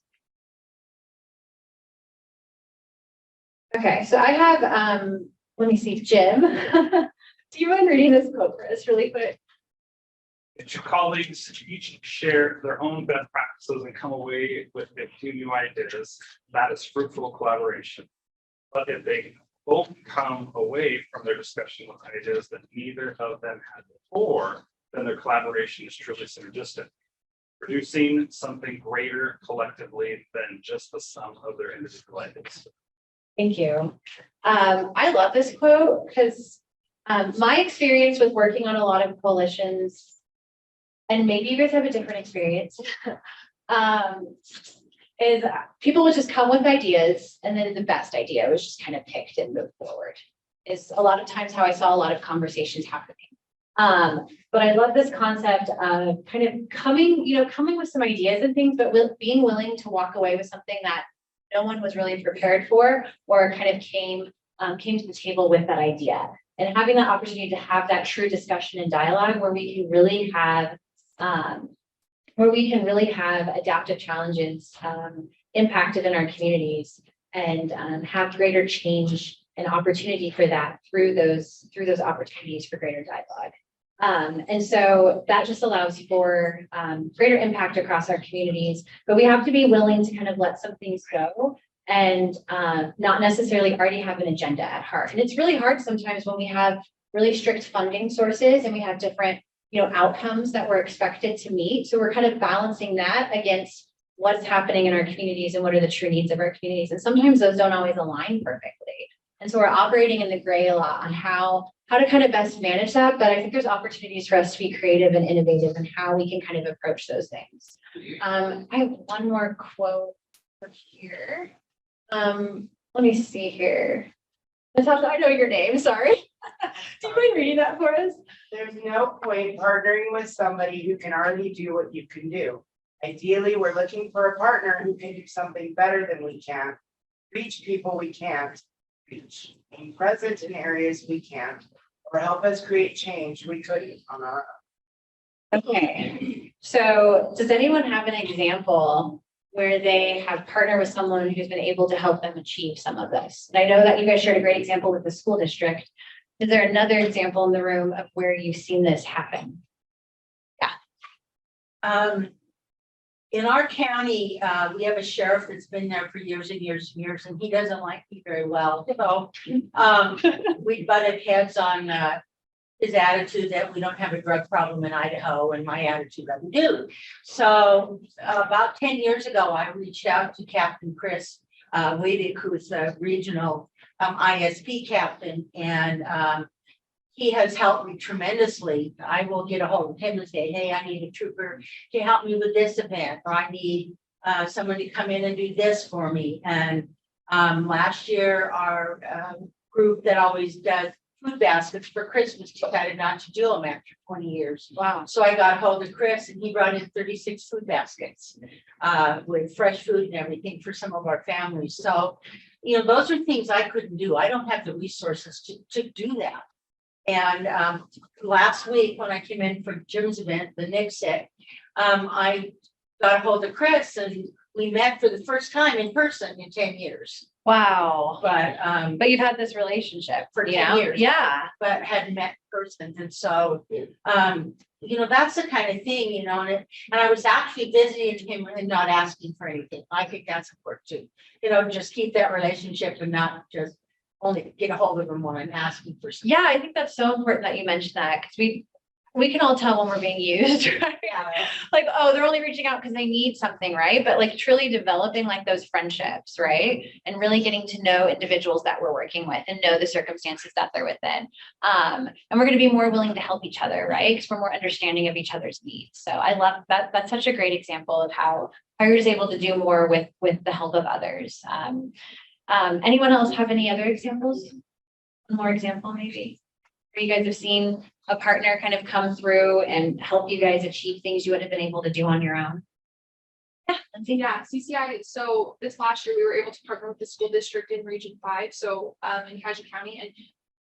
Speaker 1: Okay, so I have, let me see, Jim. Do you mind reading this quote for us really quick?
Speaker 11: If your colleagues each share their own best practices and come away with a few new ideas, that is fruitful collaboration. But if they both come away from their discussion with ideas that neither of them had before, then their collaboration is truly synergistic, producing something greater collectively than just the sum of their individual ideas.
Speaker 1: Thank you. I love this quote because my experience with working on a lot of coalitions, and maybe you guys have a different experience, is people would just come with ideas, and then the best idea was just kind of picked and moved forward. Is a lot of times how I saw a lot of conversations happening. But I love this concept of kind of coming with some ideas and things, but being willing to walk away with something that no one was really prepared for, or kind of came to the table with that idea, and having that opportunity to have that true discussion and dialogue where we can really have adaptive challenges impacted in our communities, and have greater change and opportunity for that through those opportunities for greater dialogue. And so that just allows for greater impact across our communities, but we have to be willing to kind of let some things go and not necessarily already have an agenda at heart. And it's really hard sometimes when we have really strict funding sources and we have different, outcomes that we're expected to meet. So we're kind of balancing that against what's happening in our communities and what are the true needs of our communities. And sometimes those don't always align perfectly. And so we're operating in the gray a lot on how to kind of best manage that. But I think there's opportunities for us to be creative and innovative in how we can kind of approach those things. I have one more quote here. Let me see here. Natasha, I know your name, sorry. Do you mind reading that for us?
Speaker 7: There's no point partnering with somebody who can already do what you can do. Ideally, we're looking for a partner who can do something better than we can, reach people we can't reach, be present in areas we can't, or help us create change we couldn't on our own.
Speaker 1: Okay, so does anyone have an example where they have partnered with someone who's been able to help them achieve some of this? And I know that you guys shared a great example with the school district. Is there another example in the room of where you've seen this happen?
Speaker 2: Yeah. In our county, we have a sheriff that's been there for years and years and years, and he doesn't like me very well. So we butted heads on his attitude that we don't have a drug problem in Idaho, and my attitude that we do. So about 10 years ago, I reached out to Captain Chris Wadick, who is the regional ISP captain, and he has helped me tremendously. I will get a hold of him and say, hey, I need a trooper to help me with this event, or I need someone to come in and do this for me. And last year, our group that always does food baskets for Christmas decided not to do them after 20 years.
Speaker 1: Wow.
Speaker 2: So I got a hold of Chris, and he brought in 36 food baskets with fresh food and everything for some of our families. So, those are things I couldn't do. I don't have the resources to do that. And last week when I came in for Jim's event, the NICSIC, I got a hold of Chris, and we met for the first time in person in 10 years.
Speaker 1: Wow.
Speaker 2: But
Speaker 1: you've had this relationship
Speaker 2: for 10 years.
Speaker 1: Yeah.
Speaker 2: But hadn't met in person. And so, that's the kind of thing, and I was actually visiting him and not asking for anything. I think that's important too. Just keep that relationship and not just only get a hold of him when I'm asking for something.
Speaker 1: Yeah, I think that's so important that you mentioned that, because we can all tell when we're being used, right? Like, oh, they're only reaching out because they need something, right? But like truly developing like those friendships, right? And really getting to know individuals that we're working with and know the circumstances that they're within. And we're going to be more willing to help each other, right? Because we're more understanding of each other's needs. So I love that. That's such a great example of how you're just able to do more with the help of others. Anyone else have any other examples? One more example, maybe? Where you guys have seen a partner kind of come through and help you guys achieve things you wouldn't have been able to do on your own? Yeah, Lindsay.
Speaker 10: Yeah, CCI, so this last year we were able to partner with the school district in Region 5, so in Cajun County, and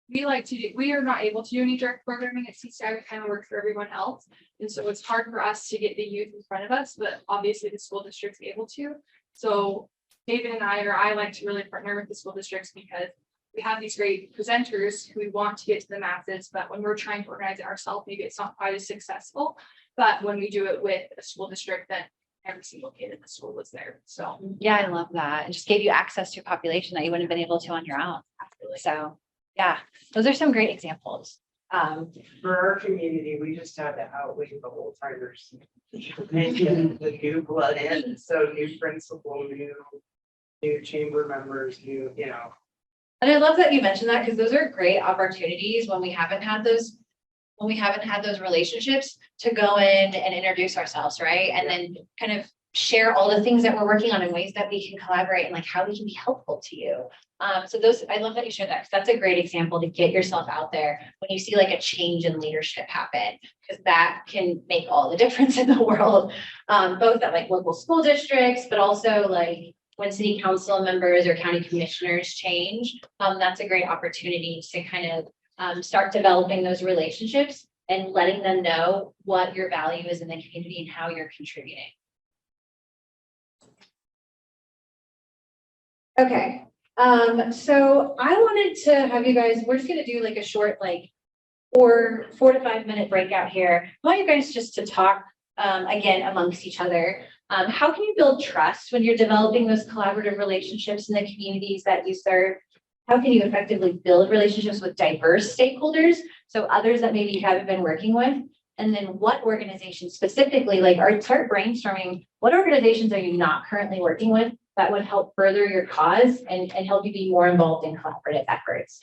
Speaker 10: we are not able to do any direct programming at CCI. We kind of work for everyone else, and so it's hard for us to get the youth in front of us, but obviously the school district's able to. So David and I like to really partner with the school districts because we have these great presenters who we want to get to the masses, but when we're trying to organize it ourselves, maybe it's not quite as successful. But when we do it with a school district, then every single kid in the school was there. So
Speaker 1: Yeah, I love that. It just gave you access to a population that you wouldn't have been able to on your own.
Speaker 10: absolutely.
Speaker 1: So yeah, those are some great examples.
Speaker 7: For our community, we just had to outweigh the old timers. And get the new blood in, so new principal, new chamber members, new, you know.
Speaker 1: And I love that you mentioned that because those are great opportunities when we haven't had those relationships to go in and introduce ourselves, right? And then kind of share all the things that we're working on in ways that we can collaborate and like how we can be helpful to you. So I love that you shared that because that's a great example to get yourself out there when you see like a change in leadership happen, because that can make all the difference in the world, both at like local school districts, but also like when city council members or county commissioners change. That's a great opportunity to kind of start developing those relationships and letting them know what your value is in the community and how you're contributing. Okay, so I wanted to have you guys, we're just gonna do like a short, like 4 to 5 minute breakout here. I want you guys just to talk again amongst each other. How can you build trust when you're developing those collaborative relationships in the communities that you serve? How can you effectively build relationships with diverse stakeholders? So others that maybe you haven't been working with. And then what organizations specifically, like start brainstorming, what organizations are you not currently working with that would help further your cause and help you be more involved in collaborative efforts?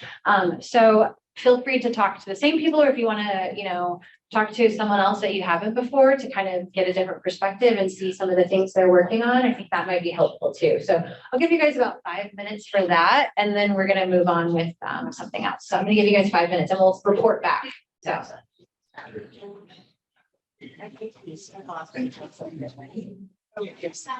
Speaker 1: So feel free to talk to the same people, or if you want to, talk to someone else that you haven't before to kind of get a different perspective and see some of the things they're working on. I think that might be helpful too. So I'll give you guys about 5 minutes for that. And then we're going to move on with something else. So I'm going to give you guys 5 minutes and we'll report back. So.
Speaker 9: Okay, so.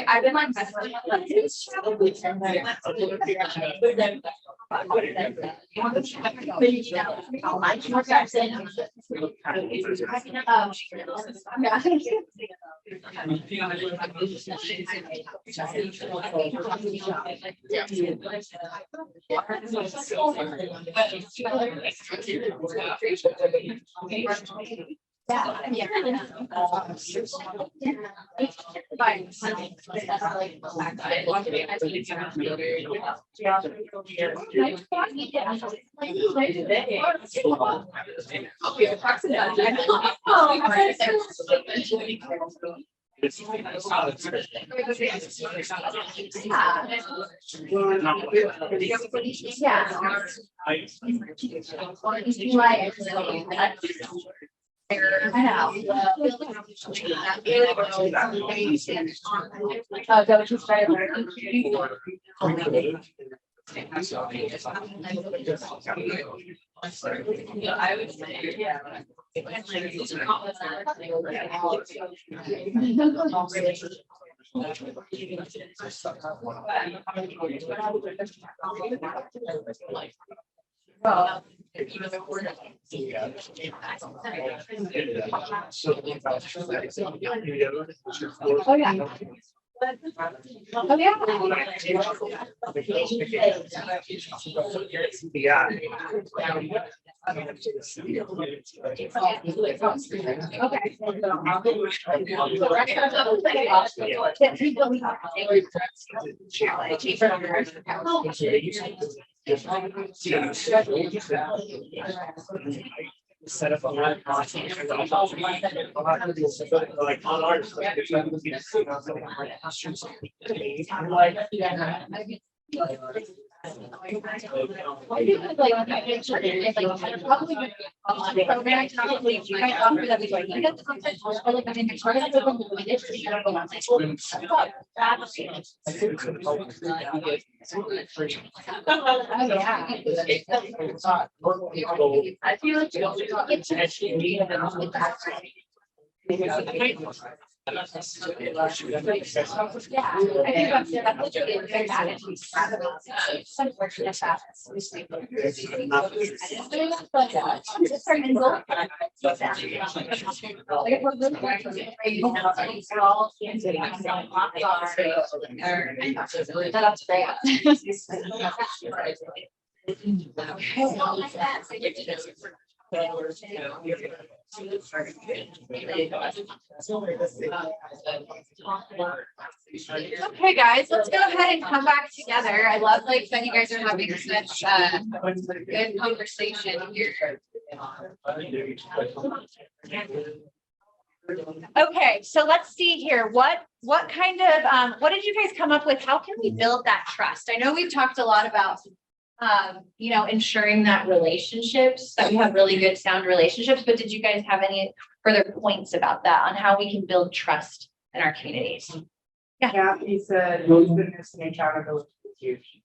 Speaker 10: I've been like
Speaker 8: I would say, yeah. Well.
Speaker 1: Oh, yeah. Oh, yeah.
Speaker 11: Yeah. Set up on that. Like on ours.
Speaker 1: I do like a picture, it's like probably would be on the program, probably if you guys offer that, like, you get the content, or like, I mean, it's right, it's open to the district, you don't go on, like, well, that's- Oh, yeah.
Speaker 8: I feel like you don't get to actually meet them with that.
Speaker 1: Yeah, I think that's really very bad. It's unfortunate that. It's our mental. Like, if we're really working, we're all cancer. That's great. Okay, guys, let's go ahead and come back together. I love like that you guys are having such good conversation here. Okay, so let's see here. What kind of what did you guys come up with? How can we build that trust? I know we've talked a lot about you know, ensuring that relationships, that we have really good sound relationships, but did you guys have any further points about that on how we can build trust in our communities?
Speaker 7: Yeah, he said, openness and accountability is huge.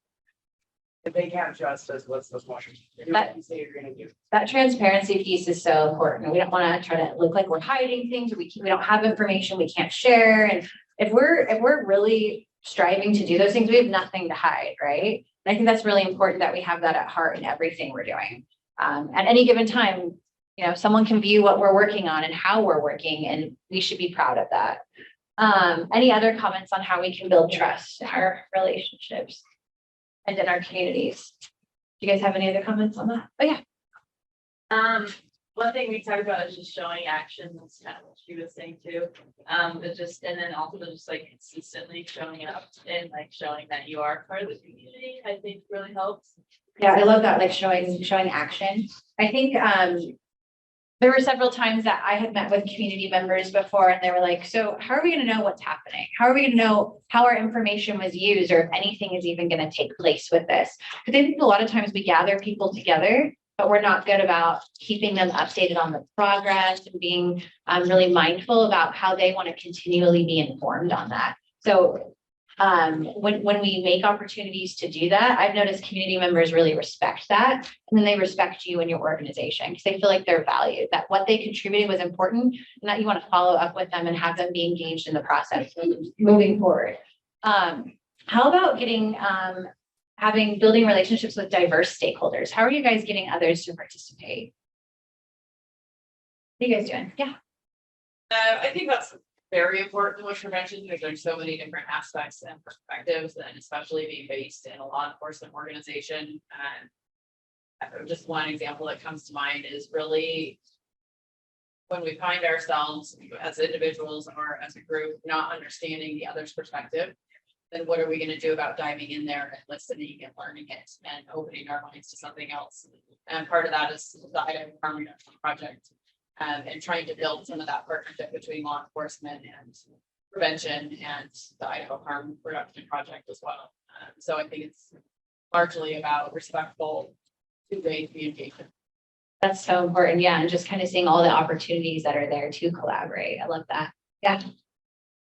Speaker 7: If they can't trust us, what's the point? Do what you say you're gonna do.
Speaker 1: That transparency piece is so important. We don't want to try to look like we're hiding things, or we don't have information we can't share. And if we're really striving to do those things, we have nothing to hide, right? And I think that's really important that we have that at heart in everything we're doing. At any given time, you know, someone can view what we're working on and how we're working, and we should be proud of that. Any other comments on how we can build trust in our relationships and in our communities? Do you guys have any other comments on that? Oh, yeah.
Speaker 8: One thing we talked about is just showing action, that's kind of what she was saying too. But just, and then also just like consistently showing up and like showing that you are part of the community, I think really helps.
Speaker 1: Yeah, I love that, like showing action. I think there were several times that I had met with community members before, and they were like, so how are we going to know what's happening? How are we going to know how our information was used, or if anything is even going to take place with this? Because I think a lot of times we gather people together, but we're not good about keeping them updated on the progress and being really mindful about how they want to continually be informed on that. So when we make opportunities to do that, I've noticed community members really respect that. And then they respect you and your organization because they feel like they're valued, that what they contributed was important, and that you want to follow up with them and have them be engaged in the process moving forward. How about building relationships with diverse stakeholders? How are you guys getting others to participate? What are you guys doing? Yeah.
Speaker 8: I think that's very important with prevention because there's so many different aspects and perspectives, and especially being based in a law enforcement organization. And just one example that comes to mind is really when we find ourselves as individuals or as a group not understanding the other's perspective, then what are we going to do about diving in there and listening and learning it and opening our minds to something else? And part of that is the Idaho Harm Reduction Project, and trying to build some of that partnership between law enforcement prevention and the Idaho Harm Reduction Project as well. So I think it's largely about respectful two-way communication.
Speaker 1: That's so important. Yeah. And just kind of seeing all the opportunities that are there to collaborate. I love that. Yeah.
Speaker 12: I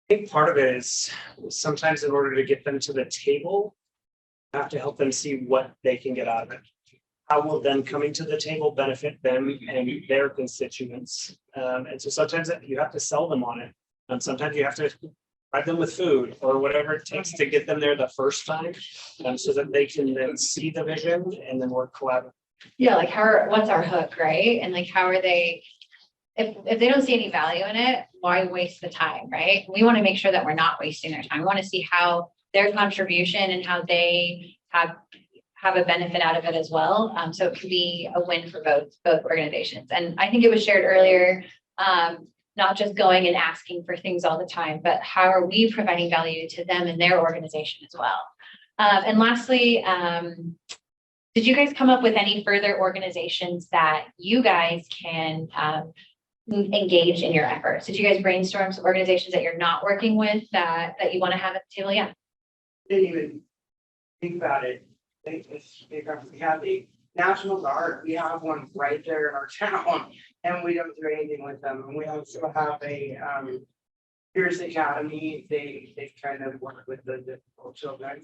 Speaker 12: think part of it is sometimes in order to get them to the table, you have to help them see what they can get out of it. How will them coming to the table benefit them and their constituents? And so sometimes you have to sell them on it. And sometimes you have to provide them with food or whatever it takes to get them there the first time. So that they can then see the vision and then work collaboratively.
Speaker 1: Yeah. Like what's our hook, right? And like, how are they, if they don't see any value in it, why waste the time, right? We want to make sure that we're not wasting their time. We want to see how their contribution and how they have a benefit out of it as well. So it could be a win for both organizations. And I think it was shared earlier, not just going and asking for things all the time, but how are we providing value to them and their organization as well? And lastly, did you guys come up with any further organizations that you guys can engage in your efforts? Did you guys brainstorm some organizations that you're not working with that you want to have at the table? Yeah.
Speaker 7: Didn't even think about it. We have the National Guard, we have one right there in our town, and we don't do anything with them. And we also have a Pierce Academy, they kind of work with the difficult children,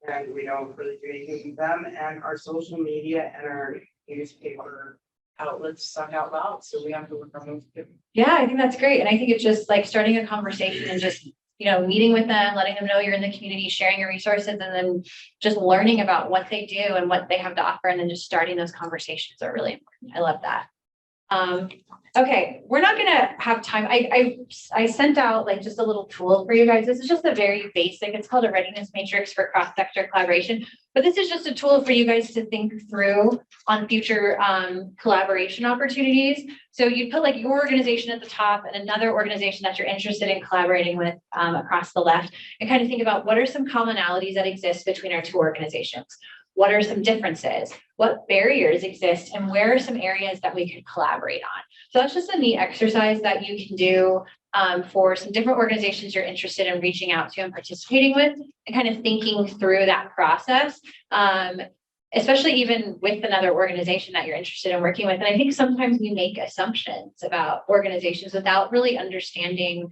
Speaker 7: and we don't really do anything with them. And our social media and our newspaper outlets suck out loud, so we have to work on those too.
Speaker 1: Yeah, I think that's great. And I think it's just like starting a conversation and just, meeting with them, letting them know you're in the community, sharing your resources, and then just learning about what they do and what they have to offer. And then just starting those conversations are really important. I love that. Okay, we're not going to have time. I sent out like just a little tool for you guys. This is just a very basic, it's called a readiness matrix for cross-sector collaboration, but this is just a tool for you guys to think through on future collaboration opportunities. So you put like your organization at the top and another organization that you're interested in collaborating with across the left, and kind of think about what are some commonalities that exist between our two organizations. What are some differences? What barriers exist? And where are some areas that we could collaborate on? So that's just a neat exercise that you can do for some different organizations you're interested in reaching out to and participating with, and kind of thinking through that process, especially even with another organization that you're interested in working with. And I think sometimes we make assumptions about organizations without really understanding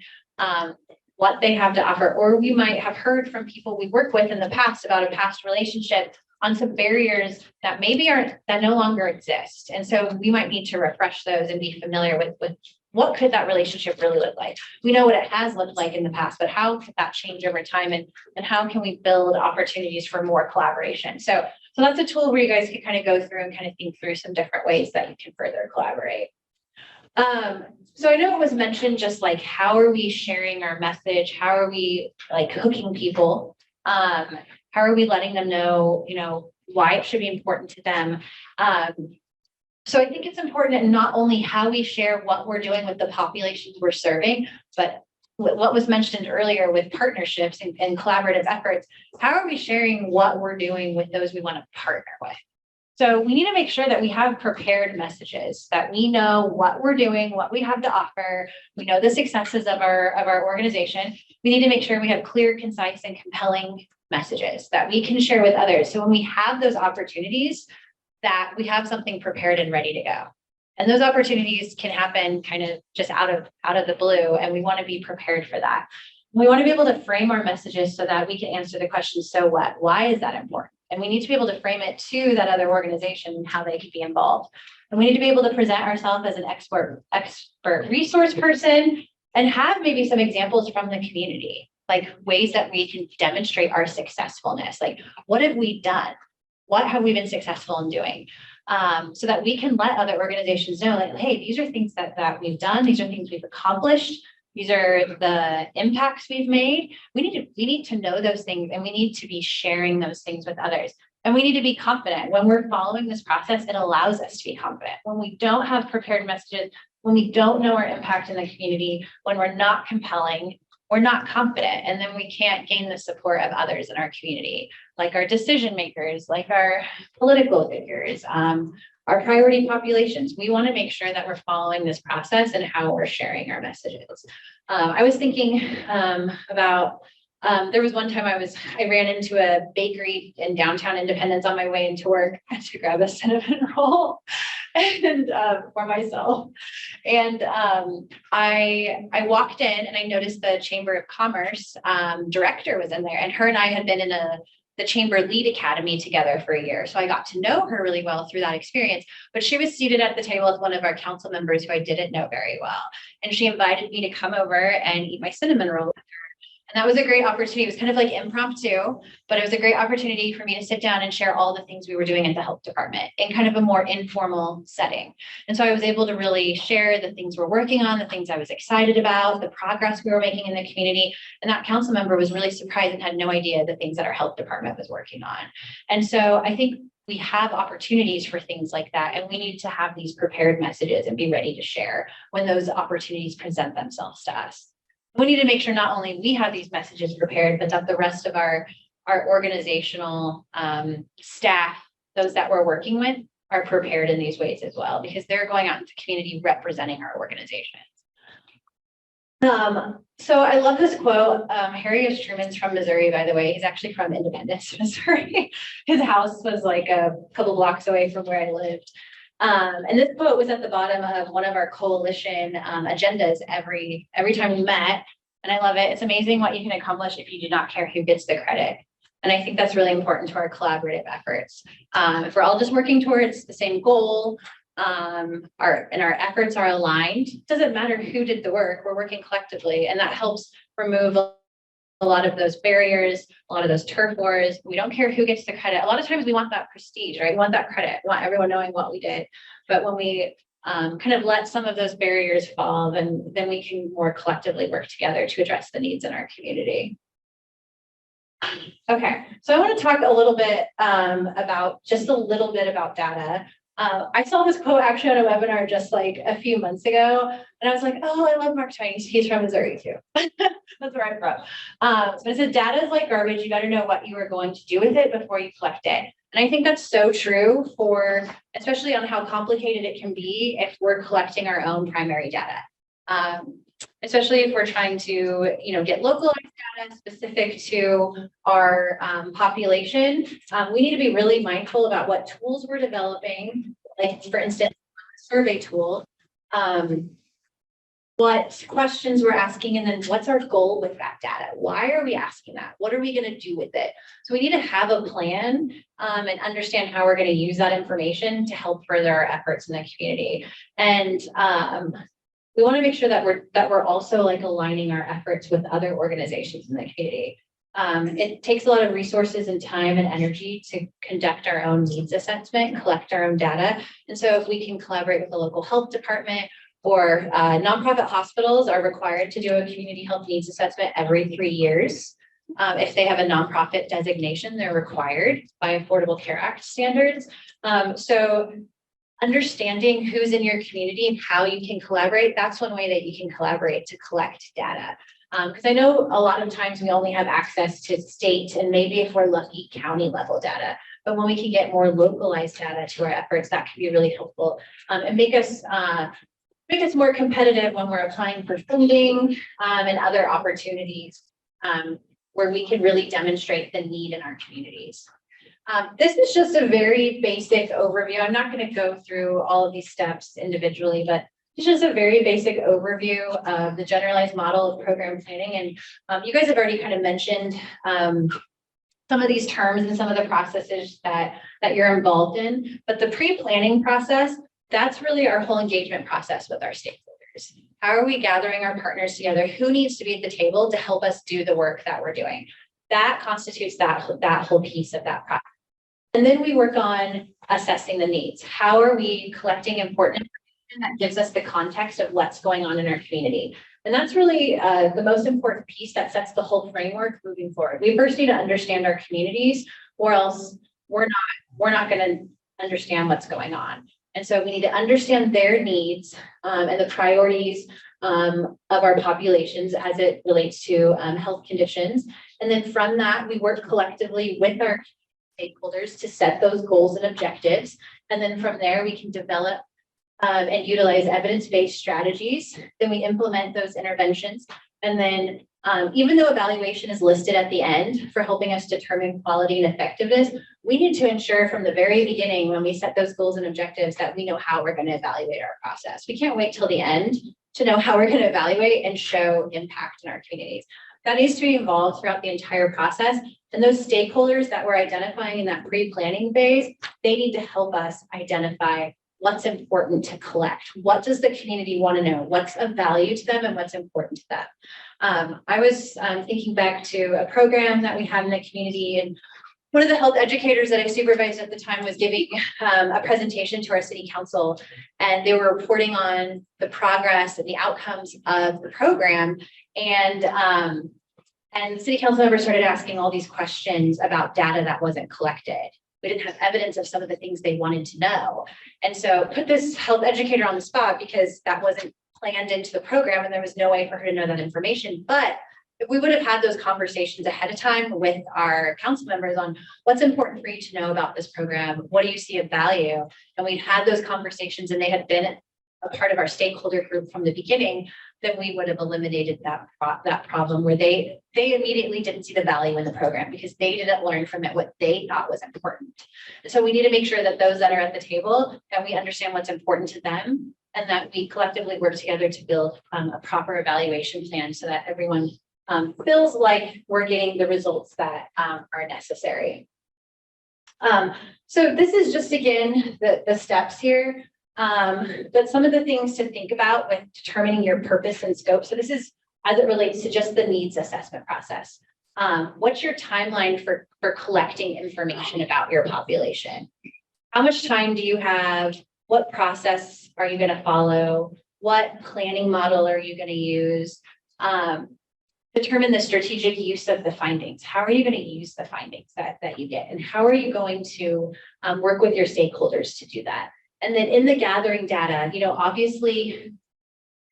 Speaker 1: what they have to offer, or we might have heard from people we work with in the past about a past relationship on some barriers that maybe that no longer exist. And so we might need to refresh those and be familiar with what could that relationship really look like. We know what it has looked like in the past, but how could that change over time, and how can we build opportunities for more collaboration? So that's a tool where you guys can kind of go through and kind of think through some different ways that you can further collaborate. So I know it was mentioned, just like, how are we sharing our message? How are we like hooking people? How are we letting them know, why it should be important to them? So I think it's important in not only how we share what we're doing with the populations we're serving, but what was mentioned earlier with partnerships and collaborative efforts. How are we sharing what we're doing with those we want to partner with? So we need to make sure that we have prepared messages, that we know what we're doing, what we have to offer. We know the successes of our organization. We need to make sure we have clear, concise, and compelling messages that we can share with others. So when we have those opportunities, that we have something prepared and ready to go. And those opportunities can happen kind of just out of the blue, and we want to be prepared for that. We want to be able to frame our messages so that we can answer the question, so what? Why is that important? And we need to be able to frame it to that other organization and how they could be involved. And we need to be able to present ourselves as an expert resource person, and have maybe some examples from the community, like ways that we can demonstrate our successfulness. Like, what have we done? What have we been successful in doing? So that we can let other organizations know, like, hey, these are things that we've done. These are things we've accomplished. These are the impacts we've made. We need to know those things, and we need to be sharing those things with others. And we need to be confident. When we're following this process, it allows us to be confident. When we don't have prepared messages, when we don't know our impact in the community, when we're not compelling, we're not confident, and then we can't gain the support of others in our community, like our decision makers, like our political figures, our priority populations. We want to make sure that we're following this process and how we're sharing our messages. I was thinking about, there was one time I ran into a bakery in downtown Independence on my way into work to grab a cinnamon roll and for myself. And I walked in and I noticed the Chamber of Commerce director was in there, and her and I had been in the Chamber Lead Academy together for a year. So I got to know her really well through that experience, but she was seated at the table with one of our council members who I didn't know very well. And she invited me to come over and eat my cinnamon roll with her. And that was a great opportunity. It was kind of like impromptu, but it was a great opportunity for me to sit down and share all the things we were doing at the health department in kind of a more informal setting. And so I was able to really share the things we're working on, the things I was excited about, the progress we were making in the community. And that council member was really surprised and had no idea the things that our health department was working on. And so I think we have opportunities for things like that, and we need to have these prepared messages and be ready to share when those opportunities present themselves to us. We need to make sure not only we have these messages prepared, but that the rest of our organizational staff, those that we're working with, are prepared in these ways as well, because they're going out into the community representing our organizations. So I love this quote. Harry S. Truman's from Missouri, by the way. He's actually from Independence, Missouri. His house was like a couple blocks away from where I lived. And this quote was at the bottom of one of our coalition agendas every time we met. And I love it. It's amazing what you can accomplish if you do not care who gets the credit. And I think that's really important to our collaborative efforts. If we're all just working towards the same goal, and our efforts are aligned, it doesn't matter who did the work, we're working collectively. And that helps remove a lot of those barriers, a lot of those turf wars. We don't care who gets the credit. A lot of times we want that prestige, right? We want that credit. We want everyone knowing what we did. But when we kind of let some of those barriers fall, then we can more collectively work together to address the needs in our community. Okay, so I want to talk a little bit about data. I saw this quote actually on a webinar just like a few months ago, and I was like, oh, I love Mark Twain. He's from Missouri too. That's where I'm from. But it said, data is like garbage. You got to know what you are going to do with it before you collect it. And I think that's so true especially on how complicated it can be if we're collecting our own primary data. Especially if we're trying to, get localized data specific to our population. We need to be really mindful about what tools we're developing, like for instance, a survey tool, what questions we're asking, and then what's our goal with that data? Why are we asking that? What are we going to do with it? So we need to have a plan and understand how we're going to use that information to help further our efforts in the community. And we want to make sure that we're also like aligning our efforts with other organizations in the community. It takes a lot of resources and time and energy to conduct our own needs assessment, collect our own data. And so if we can collaborate with the local health department, or nonprofit hospitals are required to do a community health needs assessment every 3 years. If they have a nonprofit designation, they're required by Affordable Care Act standards. So understanding who's in your community and how you can collaborate, that's one way that you can collaborate to collect data. Because I know a lot of times we only have access to state and maybe if we're lucky, county level data. But when we can get more localized data to our efforts, that can be really helpful and make us more competitive when we're applying for funding and other opportunities where we can really demonstrate the need in our communities. This is just a very basic overview. I'm not going to go through all of these steps individually, but it's just a very basic overview of the generalized model of program planning. And you guys have already kind of mentioned some of these terms and some of the processes that you're involved in, but the pre-planning process, that's really our whole engagement process with our stakeholders. How are we gathering our partners together? Who needs to be at the table to help us do the work that we're doing? That constitutes that whole piece of that process. And then we work on assessing the needs. How are we collecting important information that gives us the context of what's going on in our community? And that's really the most important piece that sets the whole framework moving forward. We first need to understand our communities, or else we're not going to understand what's going on. And so we need to understand their needs and the priorities of our populations as it relates to health conditions. And then from that, we work collectively with our stakeholders to set those goals and objectives. And then from there, we can develop and utilize evidence-based strategies. Then we implement those interventions. And then even though evaluation is listed at the end for helping us determine quality and effectiveness, we need to ensure from the very beginning when we set those goals and objectives that we know how we're going to evaluate our process. We can't wait till the end to know how we're going to evaluate and show impact in our communities. That needs to be involved throughout the entire process. And those stakeholders that we're identifying in that pre-planning phase, they need to help us identify what's important to collect. What does the community want to know? What's of value to them and what's important to them? I was thinking back to a program that we had in the community, and one of the health educators that I supervised at the time was giving a presentation to our city council, and they were reporting on the progress and the outcomes of the program. And the city council members started asking all these questions about data that wasn't collected. We didn't have evidence of some of the things they wanted to know. And so put this health educator on the spot because that wasn't planned into the program and there was no way for her to know that information. But if we would have had those conversations ahead of time with our council members on what's important for you to know about this program, what do you see of value? And we'd had those conversations and they had been a part of our stakeholder group from the beginning, then we would have eliminated that problem where they immediately didn't see the value in the program because they didn't learn from it what they thought was important. So we need to make sure that those that are at the table, that we understand what's important to them and that we collectively work together to build a proper evaluation plan so that everyone feels like we're getting the results that are necessary. So this is just, again, the steps here. But some of the things to think about with determining your purpose and scope. So this is as it relates to just the needs assessment process. What's your timeline for collecting information about your population? How much time do you have? What process are you going to follow? What planning model are you going to use? Determine the strategic use of the findings. How are you going to use the findings that you get? And how are you going to work with your stakeholders to do that? And then in the gathering data, obviously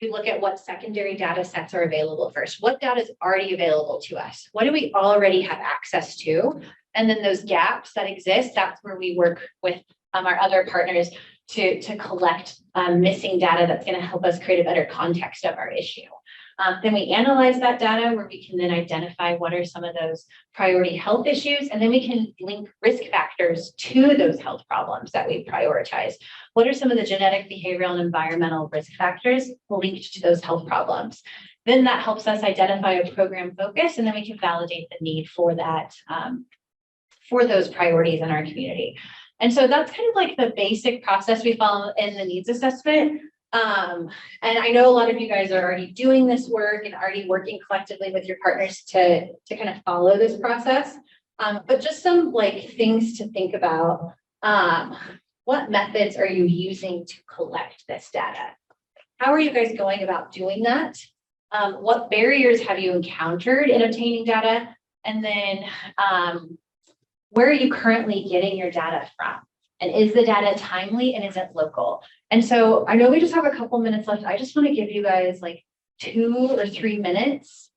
Speaker 1: we look at what secondary data sets are available first. What data is already available to us? What do we already have access to? And then those gaps that exist, that's where we work with our other partners to collect missing data that's going to help us create a better context of our issue. Then we analyze that data where we can then identify what are some of those priority health issues, and then we can link risk factors to those health problems that we prioritize. What are some of the genetic, behavioral, and environmental risk factors linked to those health problems? Then that helps us identify a program focus, and then we can validate the need for that, for those priorities in our community. And so that's kind of like the basic process we follow in the needs assessment. And I know a lot of you guys are already doing this work and already working collectively with your partners to kind of follow this process. But just some like things to think about. What methods are you using to collect this data? How are you guys going about doing that? What barriers have you encountered in obtaining data? And then where are you currently getting your data from? And is the data timely and is it local? And so I know we just have a couple minutes left. I just want to give you guys like 2 or 3 minutes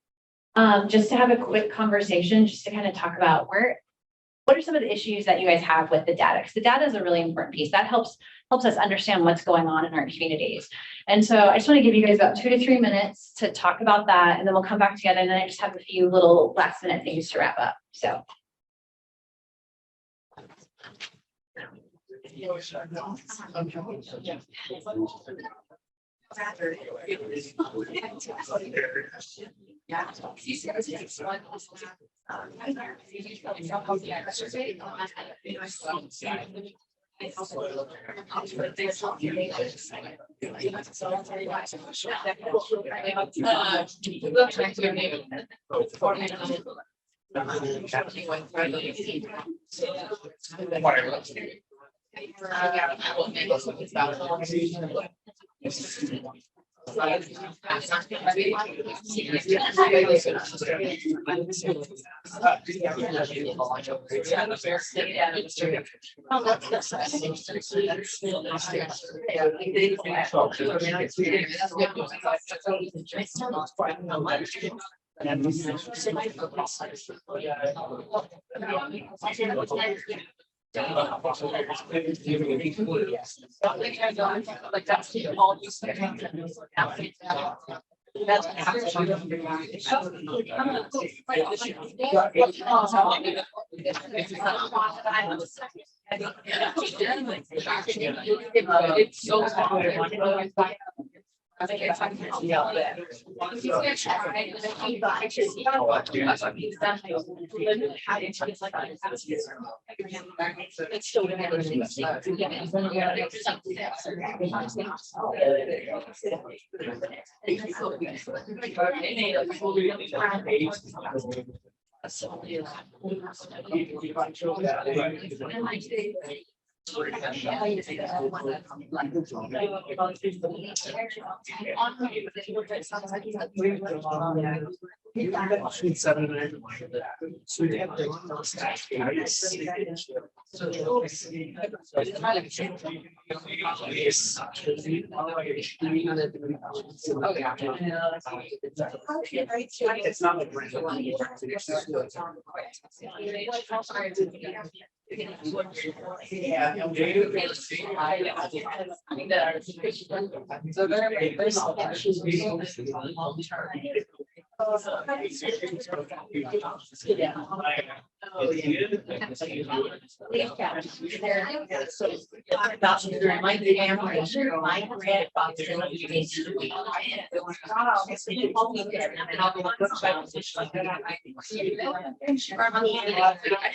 Speaker 1: just to have a quick conversation, just to kind of talk about what are some of the issues that you guys have with the data? Because the data is a really important piece that helps us understand what's going on in our communities. And so I just want to give you guys about 2 to 3 minutes to talk about that, and then we'll come back together. And then I just have a few little last minute things to wrap up. So.
Speaker 8: Like that's all you said. It's so hard. I think it's like, yeah, that. He's gonna try, but if he buys, he's definitely how to it's like. It's still gonna
Speaker 12: It's not like.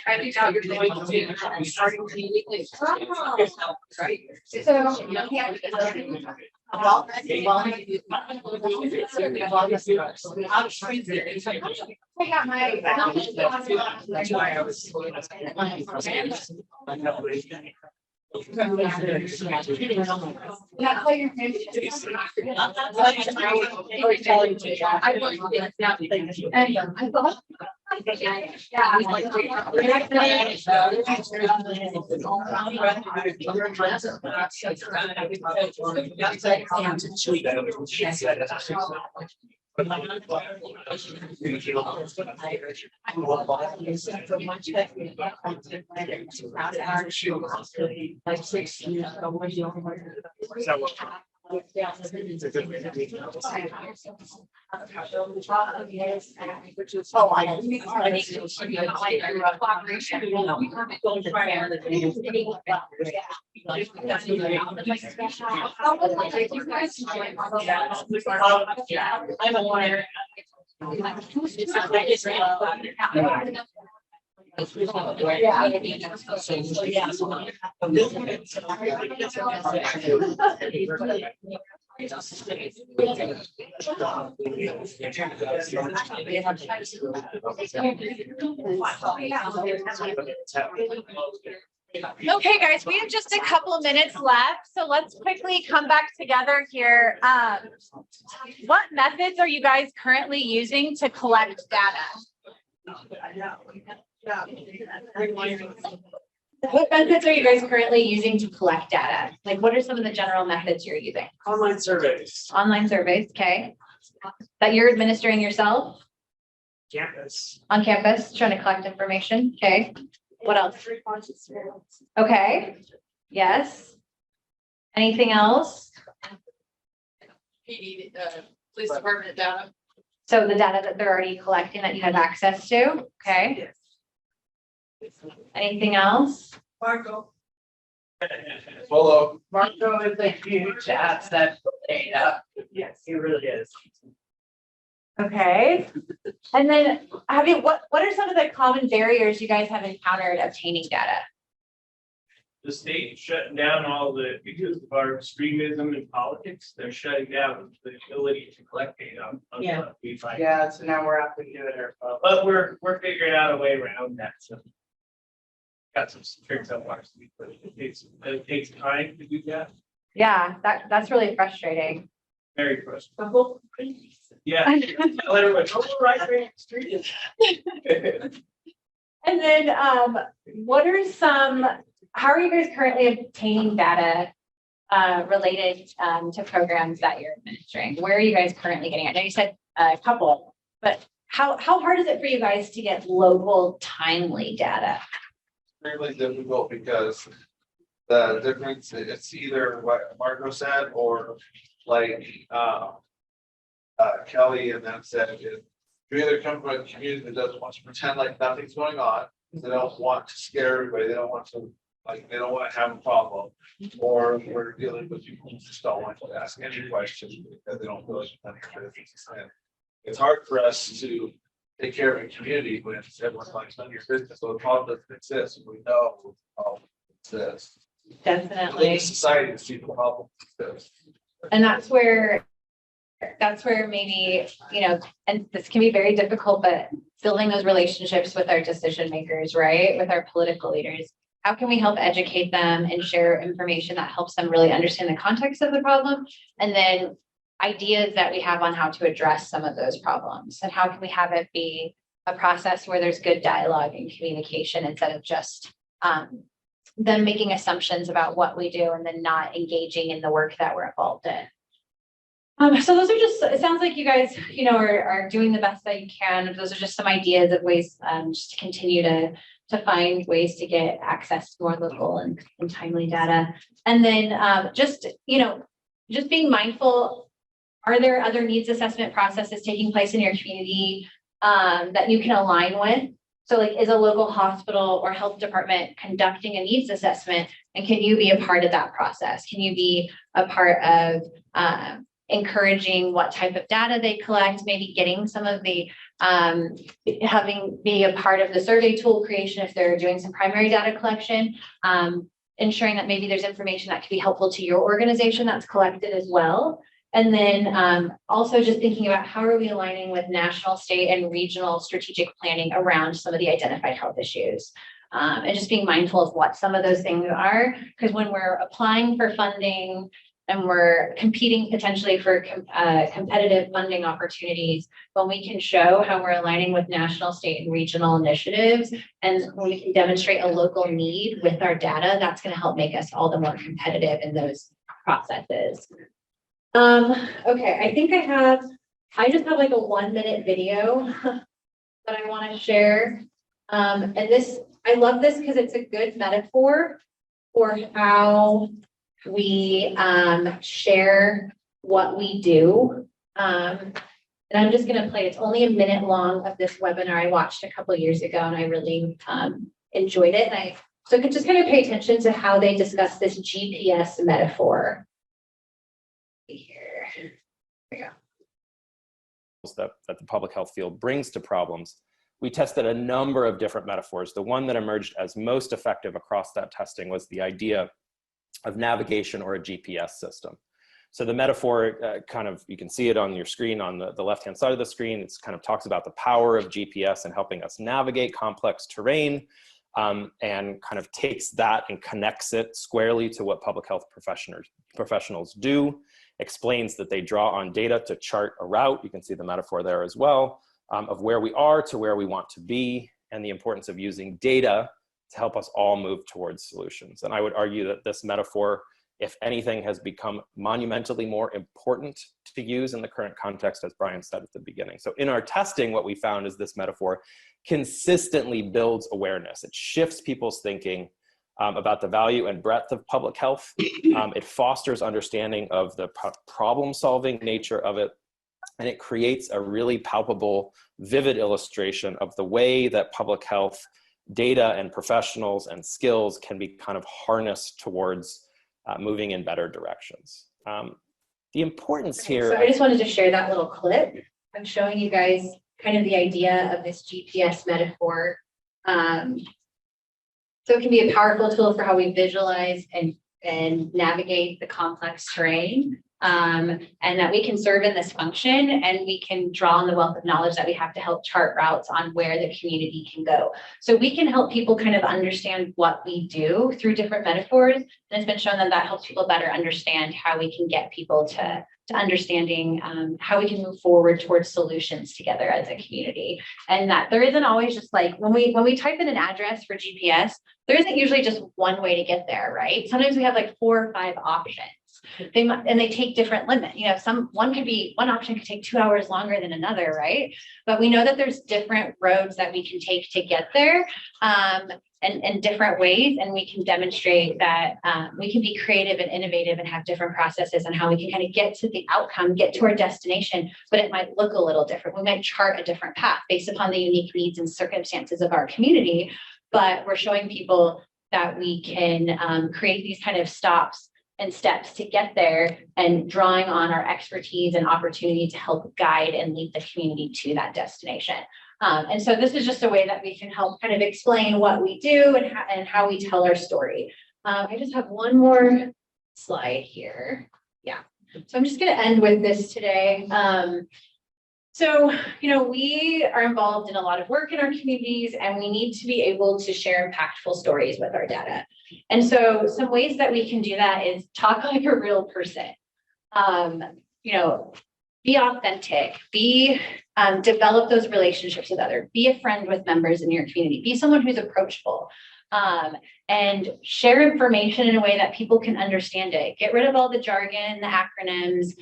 Speaker 8: I reach out, you're going to starting to be weekly. Right.
Speaker 3: I got my.
Speaker 12: That's why I was.
Speaker 3: Not call your name.
Speaker 8: I thought. I'm a lawyer.
Speaker 1: Okay, guys, we have just a couple of minutes left, so let's quickly come back together here. What methods are you guys currently using to collect data? What methods are you guys currently using to collect data? Like, what are some of the general methods you're using?
Speaker 12: Online surveys.
Speaker 1: Online surveys, okay. That you're administering yourself
Speaker 12: Campus.
Speaker 1: on campus, trying to collect information, okay. What else? Okay, yes. Anything else?
Speaker 8: PD, police department data.
Speaker 1: So the data that they're already collecting that you have access to, okay? Anything else?
Speaker 9: Marco.
Speaker 5: Follow.
Speaker 7: Marco is a huge asset for data.
Speaker 12: Yes, it really is.
Speaker 1: Okay. And then what are some of the common barriers you guys have encountered obtaining data?
Speaker 11: The state shutting down all the, because of our extremism in politics, they're shutting down the ability to collect data on
Speaker 2: Yeah.
Speaker 11: what we find.
Speaker 7: Yeah, so now we're up to do it ourselves.
Speaker 11: But we're figuring out a way around that, so. Got some tricks up our sleeve, but it takes time to do that,
Speaker 1: Yeah, that's really frustrating.
Speaker 11: very frustrating. Yeah. Tell everyone, "Oh, we're right there in the street."
Speaker 1: And then how are you guys currently obtaining data related to programs that you're administering? Where are you guys currently getting it? I know you said a couple, but how hard is it for you guys to get local timely data?
Speaker 5: Really difficult because the difference, it's either what Marco said or like, Kelly and them said, is you either come from a community that doesn't want to pretend like nothing's going on, they don't want to scare everybody, they don't want to, like, they don't want to have a problem. Or we're dealing with people who just don't want to ask any questions because they don't feel like it's none of it's hard for us to take care of a community when everyone's like, none of your business, so the problem doesn't exist, we know the problem exists.
Speaker 1: Definitely.
Speaker 5: The society to see the problem exists.
Speaker 1: And that's where maybe, you know, and this can be very difficult, but building those relationships with our decision makers, right? With our political leaders. How can we help educate them and share information that helps them really understand the context of the problem? And then ideas that we have on how to address some of those problems, and how can we have it be a process where there's good dialogue and communication instead of just them making assumptions about what we do and then not engaging in the work that we're involved in. So those are just, it sounds like you guys, you know, are doing the best that you can. Those are just some ideas of ways just to continue to find ways to get access to more local and timely data. And then just, you know, just being mindful. Are there other needs assessment processes taking place in your community that you can align with? So like, is a local hospital or health department conducting a needs assessment? And can you be a part of that process? Can you be a part of encouraging what type of data they collect, maybe getting some of the, be a part of the survey tool creation if they're doing some primary data collection, ensuring that maybe there's information that could be helpful to your organization that's collected as well. And then also just thinking about how are we aligning with national, state, and regional strategic planning around some of the identified health issues. And just being mindful of what some of those things are, because when we're applying for funding and we're competing potentially for competitive funding opportunities, when we can show how we're aligning with national, state, and regional initiatives, and when we can demonstrate a local need with our data, that's going to help make us all the more competitive in those processes. Okay, I think I just have like a 1-minute video that I want to share. And I love this because it's a good metaphor for how we share what we do. And I'm just going to play, it's only a minute long of this webinar I watched a couple of years ago, and I really enjoyed it. And so I could just kind of pay attention to how they discuss this GPS metaphor. Here we go.
Speaker 13: That the public health field brings to problems. We tested a number of different metaphors. The one that emerged as most effective across that testing was the idea of navigation or a GPS system. So the metaphor kind of, you can see it on your screen on the left-hand side of the screen. It's kind of talks about the power of GPS and helping us navigate complex terrain, and kind of takes that and connects it squarely to what public health professionals do. Explains that they draw on data to chart a route. You can see the metaphor there as well, of where we are to where we want to be, and the importance of using data to help us all move towards solutions. And I would argue that this metaphor, if anything, has become monumentally more important to use in the current context, as Brian said at the beginning. So in our testing, what we found is this metaphor consistently builds awareness. It shifts people's thinking about the value and breadth of public health. It fosters understanding of the problem-solving nature of it, and it creates a really palpable, vivid illustration of the way that public health data and professionals and skills can be kind of harnessed towards moving in better directions. The importance here.
Speaker 1: So I just wanted to share that little clip. I'm showing you guys kind of the idea of this GPS metaphor. So it can be a powerful tool for how we visualize and navigate the complex terrain, and that we can serve in this function, and we can draw on the wealth of knowledge that we have to help chart routes on where the community can go. So we can help people kind of understand what we do through different metaphors. And it's been shown that that helps people better understand how we can get people to understanding how we can move forward towards solutions together as a community. And that there isn't always just like, when we type in an address for GPS, there isn't usually just one way to get there, right? Sometimes we have like 4 or 5 options. And they take different limit, one option could take 2 hours longer than another, right? But we know that there's different roads that we can take to get there, and different ways, and we can demonstrate that we can be creative and innovative and have different processes and how we can kind of get to the outcome, get to our destination, but it might look a little different. We might chart a different path based upon the unique needs and circumstances of our community, but we're showing people that we can create these kind of stops and steps to get there, and drawing on our expertise and opportunity to help guide and lead the community to that destination. And so this is just a way that we can help kind of explain what we do and how we tell our story. I just have one more slide here. Yeah, so I'm just going to end with this today. So, we are involved in a lot of work in our communities, and we need to be able to share impactful stories with our data. And so some ways that we can do that is talk like a real person. Be authentic, develop those relationships with others, be a friend with members in your community, be someone who's approachable, and share information in a way that people can understand it. Get rid of all the jargon, the acronyms,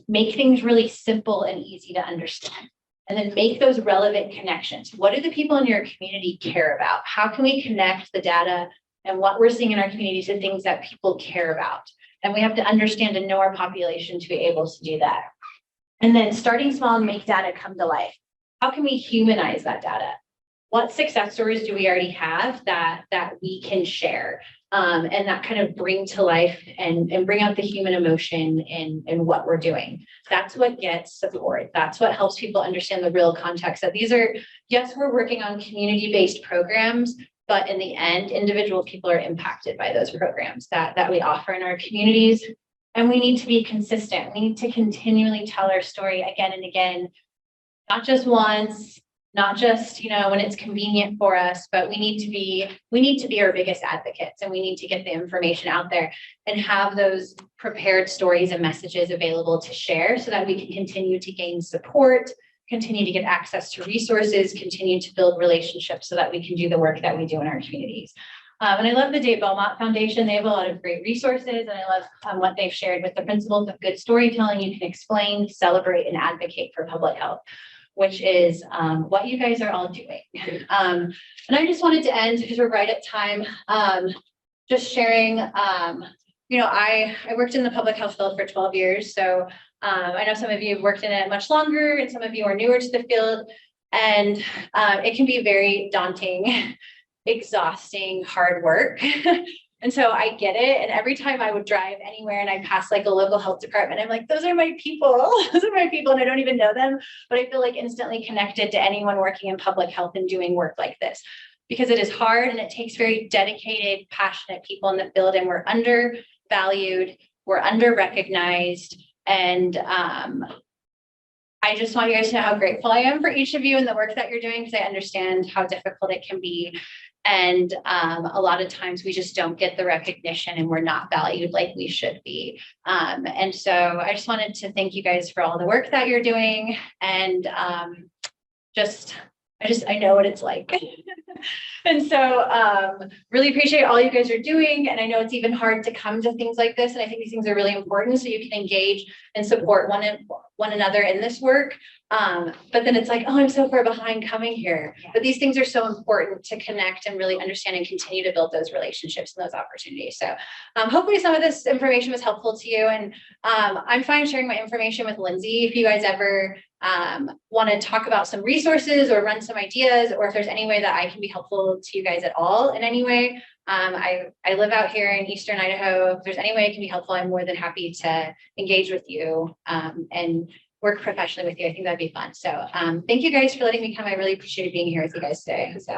Speaker 1: make things really simple and easy to understand. And then make those relevant connections. What do the people in your community care about? How can we connect the data and what we're seeing in our community to things that people care about? And we have to understand and know our population to be able to do that. And then starting small and make data come to life. How can we humanize that data? What success stories do we already have that we can share? And that kind of bring to life and bring out the human emotion in what we're doing. That's what gets support. That's what helps people understand the real context that these are, yes, we're working on community-based programs, but in the end, individual people are impacted by those programs that we offer in our communities. And we need to be consistent. We need to continually tell our story again and again, not just once, not just, when it's convenient for us, but we need to be our biggest advocates, and we need to get the information out there and have those prepared stories and messages available to share so that we can continue to gain support, continue to get access to resources, continue to build relationships so that we can do the work that we do in our communities. And I love the Dave Beaumont Foundation. They have a lot of great resources, and I love what they've shared with the principles of good storytelling. You can explain, celebrate, and advocate for public health, which is what you guys are all doing. And I just wanted to end, because we're right at time, just sharing, I worked in the public health field for 12 years. So I know some of you have worked in it much longer, and some of you are newer to the field, and it can be very daunting, exhausting, hard work. And so I get it. And every time I would drive anywhere and I pass like a local health department, I'm like, those are my people. Those are my people. And I don't even know them, but I feel like instantly connected to anyone working in public health and doing work like this, because it is hard and it takes very dedicated, passionate people in the field, and we're undervalued, we're under-recognized. And I just want you guys to know how grateful I am for each of you and the work that you're doing, because I understand how difficult it can be. And a lot of times we just don't get the recognition, and we're not valued like we should be. And so I just wanted to thank you guys for all the work that you're doing. And I know what it's like. And so really appreciate all you guys are doing. And I know it's even hard to come to things like this. And I think these things are really important, so you can engage and support one another in this work. But then it's like, oh, I'm so far behind coming here. But these things are so important to connect and really understand and continue to build those relationships and those opportunities. So hopefully some of this information was helpful to you. And I'm fine sharing my information with Lindsay if you guys ever want to talk about some resources or run some ideas, or if there's any way that I can be helpful to you guys at all in any way. I live out here in Eastern Idaho. If there's any way I can be helpful, I'm more than happy to engage with you and work professionally with you. I think that'd be fun. So thank you guys for letting me come. I really appreciated being here with you guys today. So.